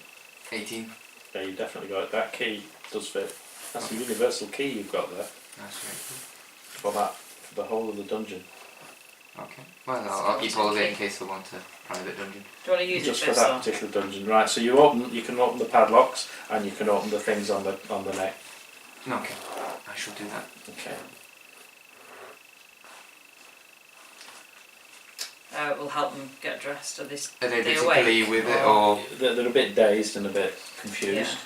18. Yeah, you definitely got it. That key does fit. That's a universal key you've got there That's right. for the whole of the dungeon. Okay. Well, I'll keep all of it in case I want a private dungeon. Do you want to use Just it for first, that or? particular dungeon, right? So you can open the padlocks and you can open the things on the neck. Okay, I shall do that. Okay. We'll help them get dressed. Are they Are they awake? particularly with it, or They're a bit dazed and a bit confused.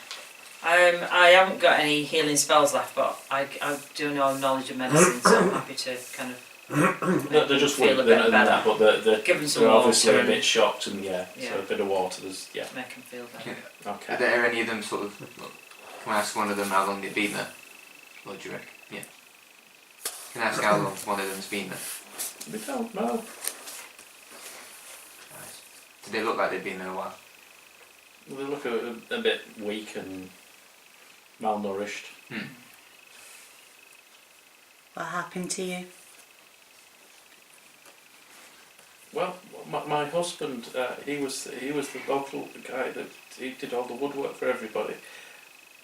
Yeah. I haven't got any healing spells left, but I do know knowledge of medicine, so I'm happy to kind of They're just feel a worried, bit better. but they're Give them some they're water obviously a and bit shocked and Yeah. so a bit of water. There's make them feel better. are okay. there any of them sort of? Can I ask one of them how long they've been there? What do you reckon? Yeah. Can I ask how long one of them's been there? We don't know. Nice. Do they look like they've been there a while? They look a bit weak and malnourished. What happened to you? Well, my husband, he was the local guy that he did all the woodwork for everybody.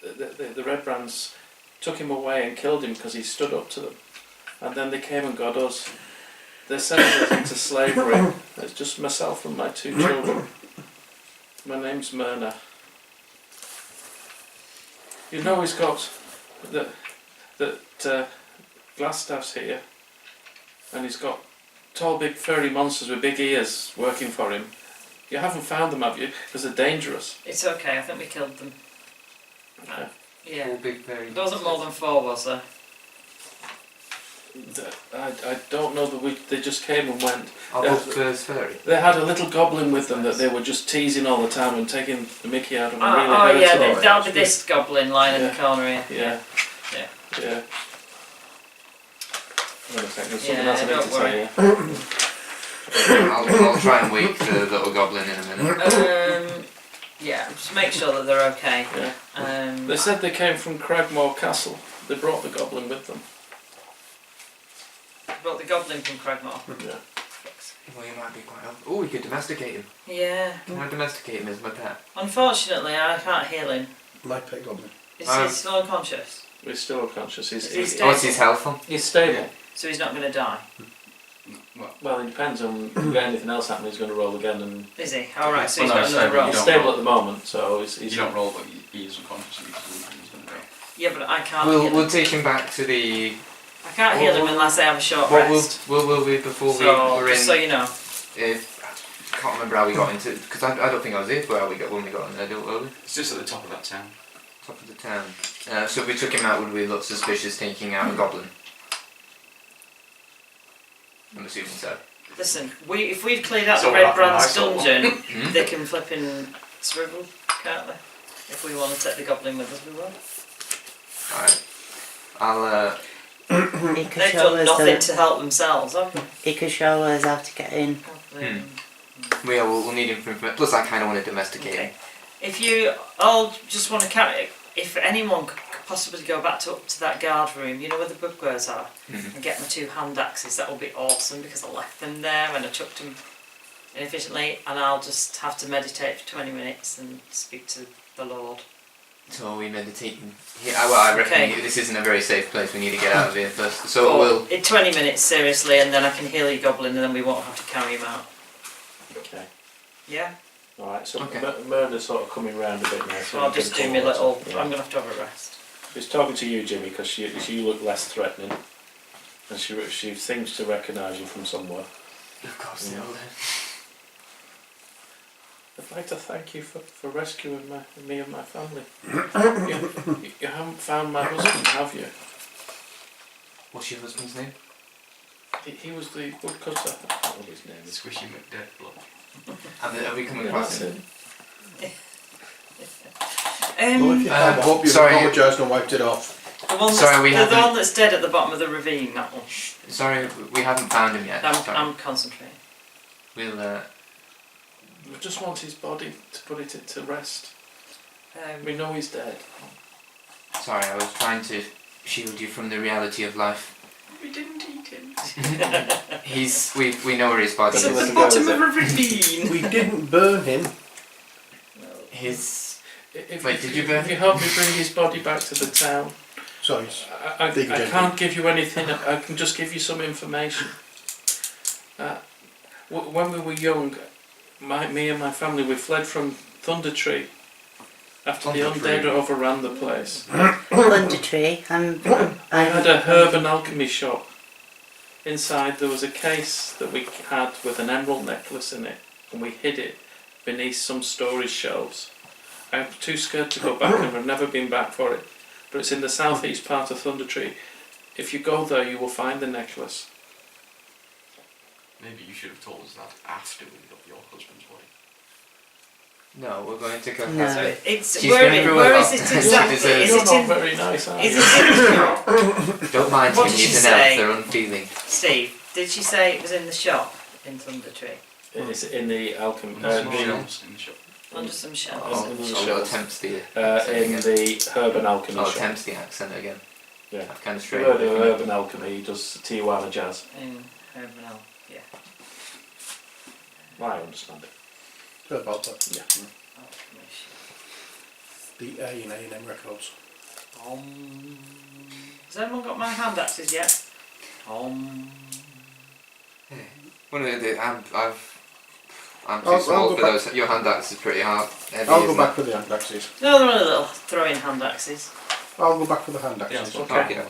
The Red Brands took him away and killed him because he stood up to them, and then they came and got us. They sent us into slavery. It's just myself and my 2 children. My name's Myrna. You know he's got that Glassstaff's here, and he's got tall, big, furry monsters with big ears working for him. You haven't found them, have you? Because they're dangerous. It's okay. I think we killed them. Okay. Yeah. All big, very. There wasn't more than 4, was there? I don't know that they just came and went. Are both birds furry? They had a little goblin with them that they were just teasing all the time and taking the mickey out of them. Oh, Really oh hurt yeah, them. that'll be this goblin lying in the Yeah. corner here. Yeah. Yeah. Yeah. Wait a second, there's something Yeah, else I need don't to tell you. I'll try and wake the little goblin in a minute. Yeah, just make sure that they're okay. Yeah. They said they came from Cragmore Castle. They brought the goblin with them. Brought the goblin from Cragmore. Yeah. Well, you might be quite. Oh, we could domesticate him. Yeah. Can I domesticate him as my pet? Unfortunately, I can't heal him. My pet goblin. Is he still unconscious? We're still unconscious. Is he stable? What's his health on? He's stable. So he's not going to die? Well, it depends on if you get anything else happening. He's going to roll again, and Is he? Alright, so Well, he's no, got so another you roll. he's don't stable roll. at the moment. So he's You don't roll, but he is unconscious and he's going to go. Yeah, but I can't heal We'll him. take him back to the. I can't heal him unless I have a short What rest. will we before So, we were just in? so you know. I can't remember how we got into because I don't think I was here when we got in there, were we? It's just at the top of that town. Top of the town. So if we took him out, would we look suspicious taking out a goblin? I'm assuming so. Listen, if we've cleared out So the what Red happened when I Brands saw one? dungeon, they can flip and swivel, can't they? If we want to take the goblin with us, we will. Alright. I'll He could They've show done us nothing to help themselves, have they? he could show us how to get in. we'll need him for information. Plus, I kind of want to domesticate Okay. him. If you all just want to carry, if anyone could possibly go back up to that guard room, you know where the bugbears are, and get my 2 hand axes, that would be awesome because I left them there and I chucked them inefficiently, and I'll just have to meditate for 20 minutes and speak to the Lord. So are we meditating here? I reckon Okay. this isn't a very safe place. We need to get out of here first. So we'll. In 20 minutes, seriously, and then I can heal your goblin, and then we won't have to carry him out. okay. Yeah. All right. So Okay. Murder's sort of coming round a bit now. So I'll just do my little. Yeah. I'm gonna have to have a rest. She's talking to you, Jimmy, because you look less threatening, and she seems to recognise you from somewhere. Of course, they Yeah. all there. I'd like to thank you for rescuing me and my family. you haven't found my husband, have you? What's your husband's name? He was the woodcutter. I don't know what his name is. Squishy McDeadblood. And are we coming Yeah, across that's him? it. Well, if you have, I hope you've sorry. apologised and wiped it off. The one that's, Sorry, we the haven't- one that's dead at the bottom of the ravine. That one. Sorry, we haven't found him yet. Sorry. I'm concentrating. We'll. We just want his body to put it to rest. We Um, know he's dead. Sorry, I was trying to shield you from the reality of life. We didn't eat him. We know where his body It's at is. the bottom of a ravine. We didn't burn him. His. If, Wait, if, did you if burn you help me bring his body back to the town, Sorry. I Big gentleman. can't give you anything. I can just give you some information. When we were young, me and my family, we fled from Thunder Tree after the Thunder Tree. undead overran the place. Thunder Tree. I had a herb and alchemy shop. Inside there was a case that we had with an emerald necklace in it, and we hid it beneath some storage shelves. I'm too scared to go back, and I've never been back for it. But it's in the southeast part of Thunder Tree. If you go there, you will find the necklace. Maybe you should have told us that after we got your husband's body. No, we're going to go. No. So it's She's where, going through a where lot. is it She exactly? deserves Is You're it not in? very nice, are Is you? it in the shop? Don't mind What him, did she he's an elf, say? they're unfeeling. Steve, did she say it was in the shop in Thunder Tree? It's in the alchemy. Some shelves in the shop. Under some shelves. Oh, the so shelves. attempts the in the herb and alchemy oh, shop. attempts the accent again. Yeah. I've kind of The straight. word of herb and alchemy, he does Tijuana jazz. In Herbanel, yeah. I understand it. Heard about that. Yeah. The A in A&M Records. Has anyone got my hand axes yet? One of the, I'm too I'll small go for back. those. Your hand axe is pretty hard. Heavy, I'll go isn't back for the hand axes. No, they're only little throwing hand axes. I'll go back for the hand Yeah, axes. that's Okay. Yeah.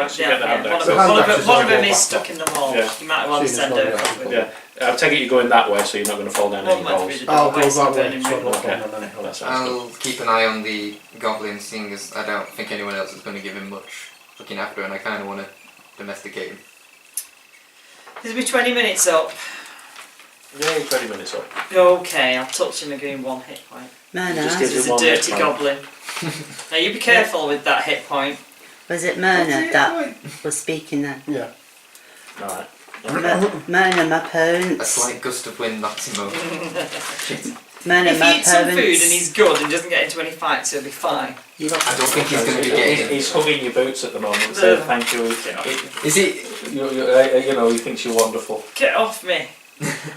Right, so you get the hand one of axes. them, The hand one of axes them, one of I'll them go is back stuck in the wall. Yeah. You might want to Seeing as send not her a that copy. cool. Yeah, I'll take it you're going that way, so you're not going to fall down Well, any might be holes. the I'll door go waste that of way. burning So I wood. don't Okay. fall down any holes. That sounds good. I'll keep an eye on the goblin, seeing as I don't think anyone else is going to give him much looking after, and I kind of want to domesticate him. This will be 20 minutes up. Yeah, 20 minutes up. Okay, I'll touch him again, 1 hit point. Myrna. Just This give is him a one hit dirty point. goblin. Now you be careful with that hit point. Was it Myrna that was speaking then? Yeah. Alright. Myrna, my A parents. slight gust of wind knocks him over. Myrna, If my he eats some food parents. and he's good and doesn't get into any fights, he'll be fine. I don't think he's going to be getting. He's hugging your boots at the moment, saying thank you. Is he? You know, he thinks you're wonderful. Get off me.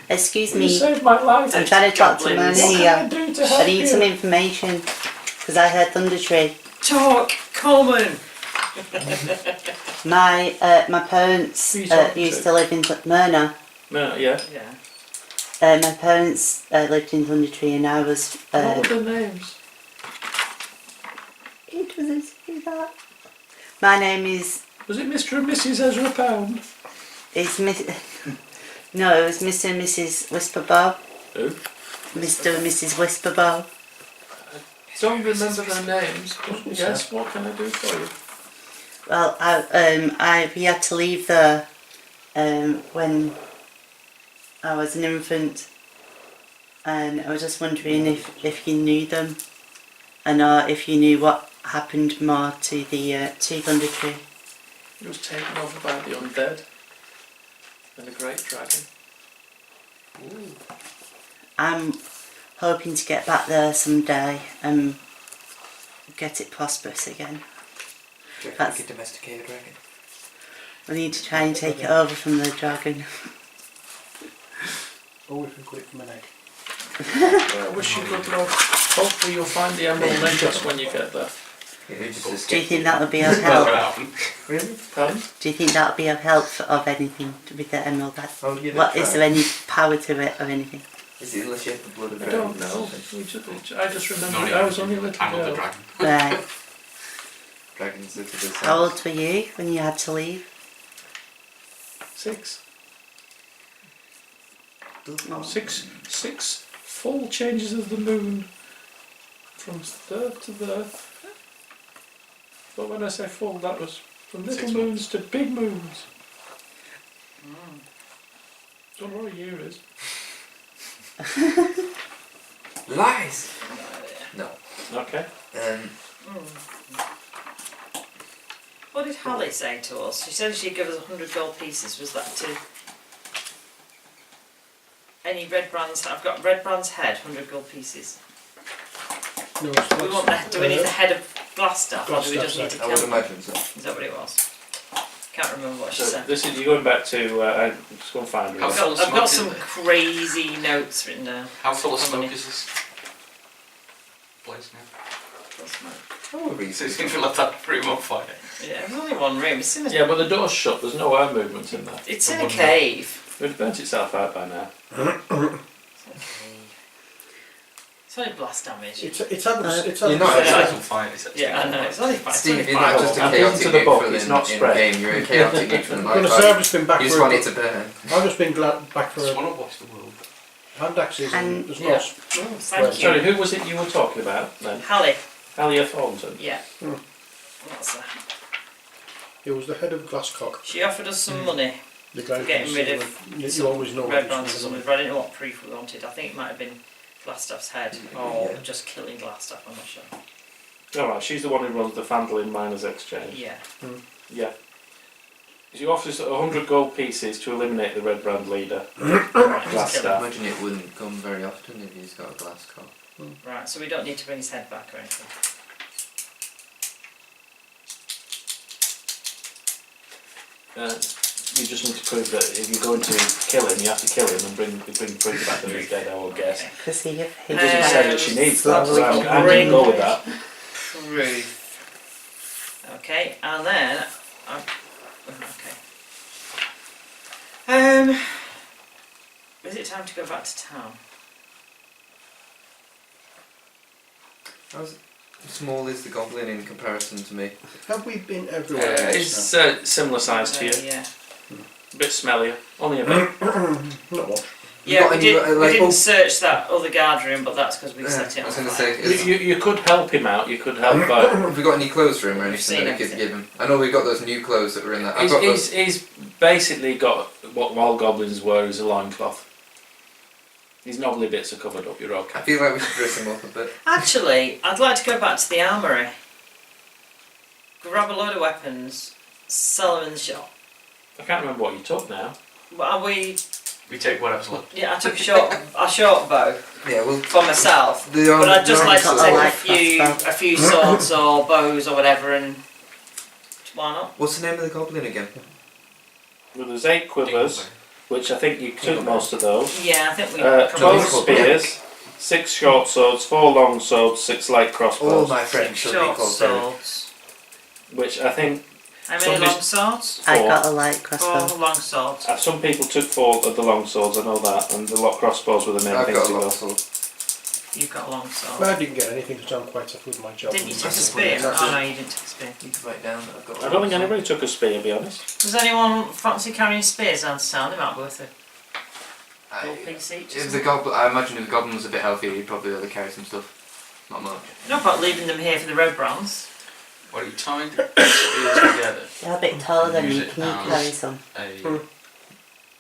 Excuse You me. saved my life. I'm trying to talk to Myrna Goblins. What here. can I do to help I need you? some information because I heard Thunder Tree. Talk, common. My parents Who are you talking used to? to live in Myrna. No, yeah. Yeah. My parents lived in Thunder Tree and I was. What were the names? It doesn't say that. My name is. Was it Mr. and Mrs. Ezra Pound? Is Miss. No, it was Mr. and Mrs. Whisperbow. Who? Mr. and Mrs. Whisperbow. Don't remember their names. But yes, what can I do for you? Well, we had to leave there when I was an infant, and I was just wondering if you knew them, and if you knew what happened more to the Thunder Tree. It was taken over by the undead and a great dragon. Ooh. I'm hoping to get back there someday and get it prosperous again. Do you reckon That's- we could domesticate a dragon? I need to try and take it over from the dragon. Or we can quit from an egg. Well, I wish you good luck. Hopefully you'll find the emerald necklace when you get there. Yeah, just Do you escape. think that would be of That's going to help? happen. Really? Pardon? Do you think that would be of help of anything with the emerald? Oh, yeah, What that's is there any power to it or anything? Is it in the shape of blood of I dragon? don't know. I just remember Not I was only a even little Angle the girl. dragon. Right. Dragons look at this. How old were you when you had to leave? 6. Oh. 6 full changes of the moon from there to there. But when I say full, that was from little 6 moons to big moons. Don't know what a year is. Lies! No. Okay. What did Hallie say to us? She said she'd give us 100 gold pieces. Was that to any red brand's? I've got red brand's head, 100 gold pieces. No, We want the. Do we need the head of glass stuff, Glass or do we just stuff, need to I kill would them? imagine so. Is that what it was? Can't remember what she So said. this is, you're going back to, just go and find How her. full of I've smoke got is some it? crazy notes written down. How full of How smoke many? is this place now? Probably So it's going to feel like that room on fire. Yeah, there's only one room. It's in a, Yeah, but the door's shut, there's no air movement in there. it's in a cave. It would have burnt itself out by now. It's a cave. It's only blast damage. It's had You're not It's Yeah. like on fire. It's actually Yeah, I know. It's only fine. Steve, It's you're only not fine. just a I've chaotic been to the book, neutral it's in, not in spread. game, you're a chaotic neutral in I'm going to life. say I've just been back You for just want it to burn. I've just been back for Just a want to watch the world. hand axes and And- there's yeah. no Oh, thank you. Sorry, who was it you were talking about then? Hallie. Allysha Thornton. Yeah. Hmm. What's that? It was the head of Glasscock. She offered us some money The guy for getting rid of you always know red what brands or he's something, but I didn't know what proof we wanted. I think it might have been Glassstaff's head or Yeah. just killing Glassstaff, I'm not sure. Alright, she's the one who runs the Fandolin Miners Exchange. Yeah. Yeah. She offers 100 gold pieces to eliminate the red brand leader. Right, Glass just kill I him. imagine it wouldn't come very often if he's got a glass cock. Right, so we don't need to bring his head back or anything. You just need to prove that if you're going to kill him, you have to kill him and bring proof back that he's dead, I would guess. Okay. Because he It doesn't say that she needs that, so Slowly I'm going to go with that. Proof. Okay, and then okay. Is it time to go back to town? How small is the goblin in comparison to me? Have we been everywhere? else It's similar size to you, Yeah. a bit smellier, only a bit. now? Not much. You Yeah, got we, any, did, we like, didn't oh- search that other guard room, but that's because we set it I on was going to fire. say, You could help him out, you could help by... have we got any clothes for him or We've anything seen that we could everything. give him? I know we've got those new clothes that were in that. I've got those. He's basically got what wild goblins were, is a loincloth. His knobbly bits are covered up, you're I okay. feel like we should dress him up a bit. Actually, I'd like to go back to the armoury, grab a load of weapons, sell them in the shop. I can't remember what you took now. But are we? We take whatever's left. Yeah, I took a short bow Yeah, well, for myself, the but I'd just the like to arms I take are- like a few swords or bows or whatever, and why not? What's the name of the goblin again? Well, there's 8 quivers, which I think you took most of those. Yeah, I think we. 12 probably- spears, 6 short swords, 4 long swords, 6 light All crossbows. my friends shall be Short called Derek. swords. Which I think How many Somebody's- long swords? I 4. got a light 4 crossbow. long swords. Some people took 4 of the long swords, I know that, and the lot crossbows were the main I've thing got to a go. long sword. You've got a long sword. I didn't get anything because I'm quite tough with my job. Didn't you take a That's a spear? point. Oh no, you didn't take a spear. You can write down that I've got. I don't think anybody took a spear, to be honest. Does anyone fancy carrying spears down to town? They might be worth a gold I, piece each. if the goblin, I imagine if the goblin was a bit healthier, he'd probably be able to carry some stuff. Not much. No point leaving them here for the red brands. Well, you tie the spears together. They're a bit taller than Use me. it Can you as- carry some?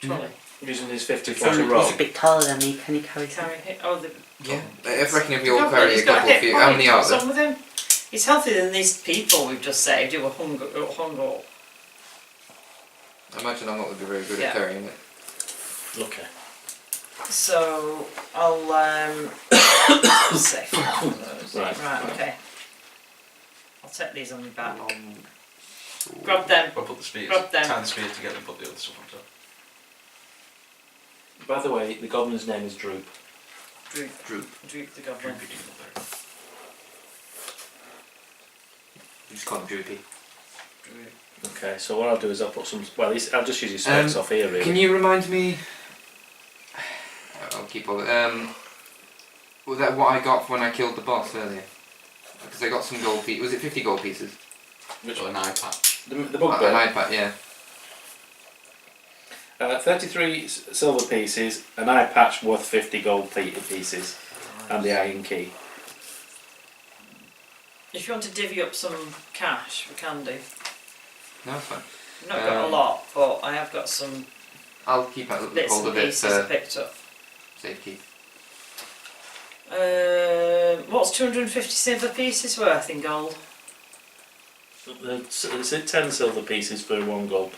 Trolley. Using his 50-foot He's a rope. bit taller than me. Can you carry some? Carry it. Oh, the. Yeah. I reckon if we all Goblin, carry he's a got couple of hit few. point. How many are What's there? wrong with him? He's healthier than these people we've just saved who were hung up. I imagine I'm not going to be very good Yeah. at carrying it. Okay. So I'll save those. Right. Okay. I'll take these on my back. Grab them. I'll put the spears, Grab them. tie the spears together and put the other stuff on top. By the way, the goblin's name is Droop. Droop. Droop. Droop the goblin. Droopy dingleberry. You just call him Droopy. Droop. Okay, so what I'll do is I'll put some... Well, I'll just use his specs off here, really. Can you remind me? I'll keep all it. Was that what I got when I killed the boss earlier? Because I got some gold pieces. Was it 50 gold pieces? Which Or one? an iPad. The An bugbear. iPad, yeah. 33 silver pieces, an eye patch worth 50 gold pieces, and the iron key. If you want to divvy up some cash, we can do. No, it's fine. I've not got a lot, but I have got some I'll keep a bits hold and of it pieces I for picked up. safekeep. What's 250 silver pieces worth in gold? Is it 10 silver pieces for 1 gold?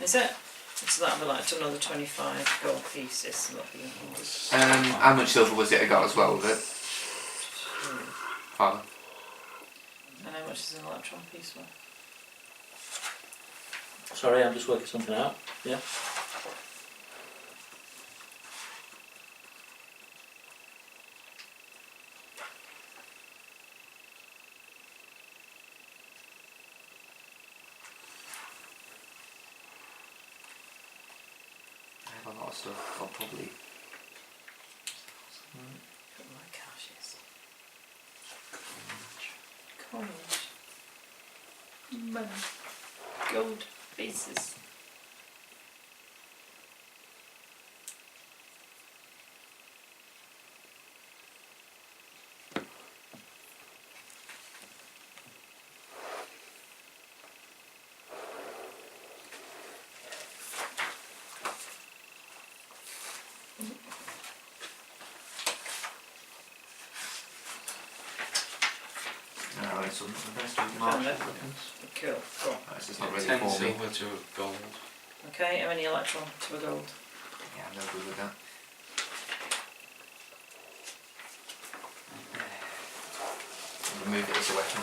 Is it? So that'll be like another 25 gold pieces. So that'll be 100. How much silver was it I got as well with it? Father. much is an electron piece worth? Sorry, I'm just working something out. Yeah. I have a lot of stuff. I'll probably. Put my caches. Coins. Money. Gold pieces. No, it's on the best of Found March. it. Cool. Cool. It's just not really 10 for me. silver to gold. Okay, how many electron to a gold? Yeah, I'm no good with that. I'll remove it as a weapon.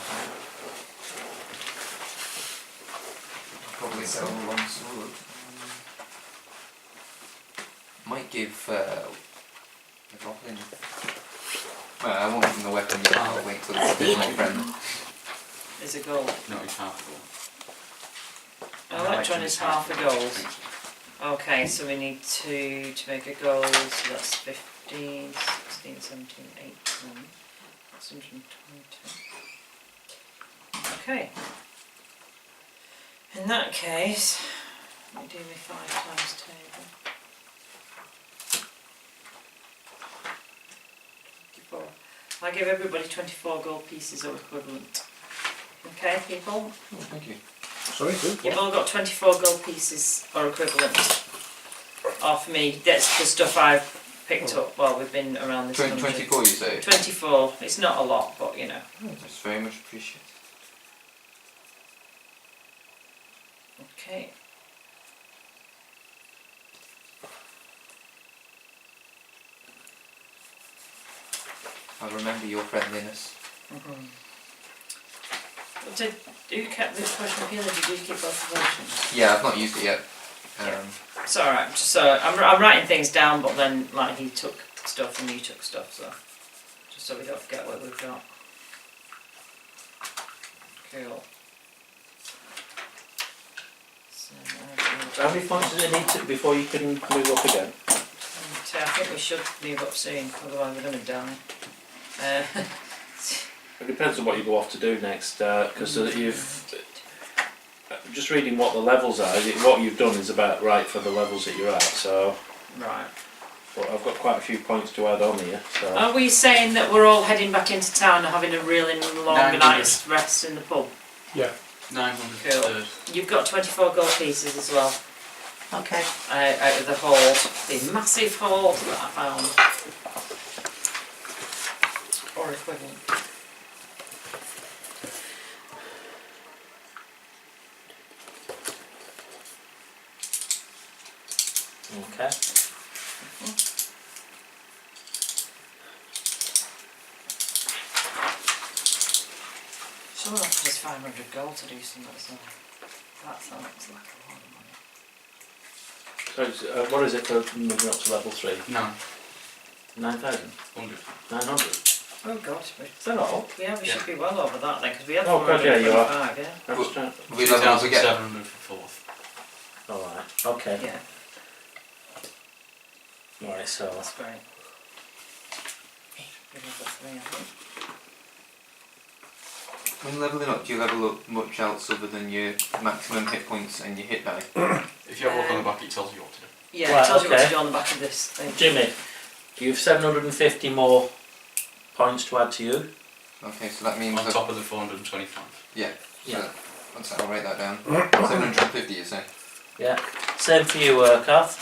I'll probably sell one sword. Might give a goblin. Well, I won't give him the weapon yet. I'll wait till it's a bit more friendly. Is a gold. No, it's half gold. An electron is half a gold. Okay, so we need two to make a gold, so that's 15, 16, 17, 18. That's 122. Okay. In that case, let me do my 5 times table. 24. I give everybody 24 gold pieces or equivalent. Okay, people? Oh, thank you. Sorry, who? You've all got 24 gold pieces or equivalent off me. That's the stuff I've picked up while we've been around this country. 24 you say? 24. It's not a lot, but you know. Oh, that's very much appreciated. Okay. I'll remember your friendliness. Who kept this potion healing? Did you keep both the potions? Yeah, I've not used it yet. It's alright. So I'm writing things down, but then like he took stuff and you took stuff, so just so we don't forget what we've got. Cool. So, How many points does it need to before you can move up again? so I think we should move up soon, otherwise we're going to die. It depends on what you go off to do next, because you've just reading what the levels are. What you've done is about right for the levels that you're at. So, Right. but I've got quite a few points to add on here. So, Are we saying that we're all heading back into town and having a really long 900. night's rest in the pub? Yeah. 900 Cool. third. You've got 24 gold pieces as well, Okay. out of the hoard, the massive hoard that I found. Or equivalent. okay. Someone offers us 500 gold to do something, so that sounds like a lot of money. So, what is it for moving up to level 3? No, 9,000? 100. 900? Oh god, Is that all? yeah, we Yeah. should be well over that then, because we had Oh, God, yeah, you are. 425, yeah. That's right. We level up again. 2,700 for 4th. Alright, okay. Yeah, Alright, so that's great. Give us a 3, I think. When leveling up, do you level up much else other than your maximum hit points and your hit die? If you have a look on the back, it tells you what to do. Yeah, Right, it tells you what okay. to do on the back of this thing. Jimmy, you've 750 more points to add to you. Okay, so that means On top of the 425. yeah. Yeah. So, one sec, I'll write that down. 750, you say? Yeah. Same for you, Kath.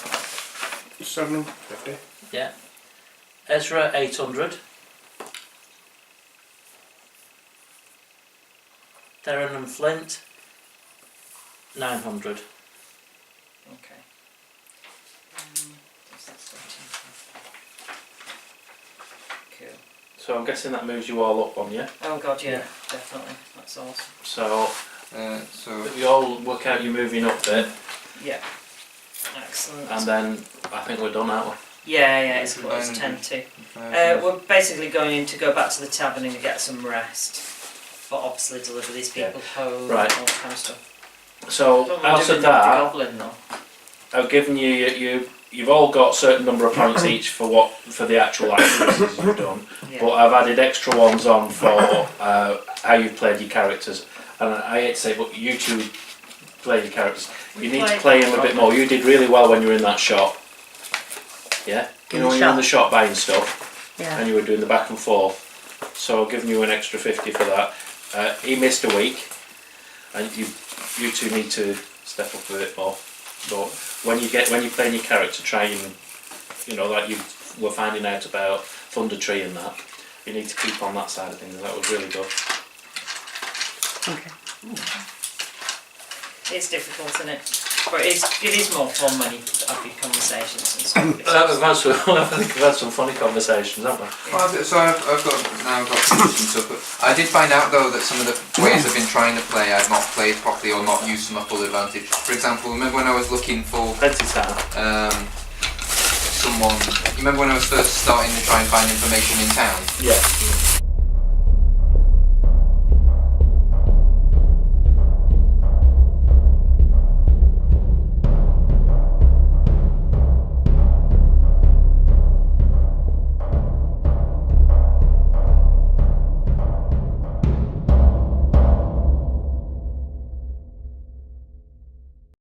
750. Yeah. Ezra, 800. Theron and Flint, 900. Okay. That's 13. Cool. So I'm guessing that moves you all up on you. Oh god, yeah, Yeah. definitely. That's awesome. So So you all work out your moving up bit, Yeah. Excellent. and then I think we're done, aren't we? Yeah, it's close 10 to. We're basically going to go back to the tavern and get some rest. But obviously deliver these people home Right. and all that kind of stuff. So Don't out want to of do the that, goblin though. I've given you've all got a certain number of points each for the actual activities you've done. Yeah. But I've added extra ones on for how you've played your characters. And I hate to say, but you two play your characters. You need to play them a bit more. You did really well when you were in that shop. Yeah? You know, when you were in the shop buying stuff Yeah. and you were doing the back and forth. So I've given you an extra 50 for that. He missed a week, and you two need to step up a bit more. But when you're playing your character, try and, you know, like you were finding out about Thunder Tree and that, you need to keep on that side of things. That was really good. Okay. It's difficult, isn't it? But it is more fun when you have your conversations and stuff. I think we've had some funny conversations, haven't we? Well, so I've got some stuff. I did find out though that some of the ways I've been trying to play, I've not played properly or not used to my full advantage. For example, remember when I was looking for Plenty time. someone? You remember when I was first starting to try and find information in town? Yeah.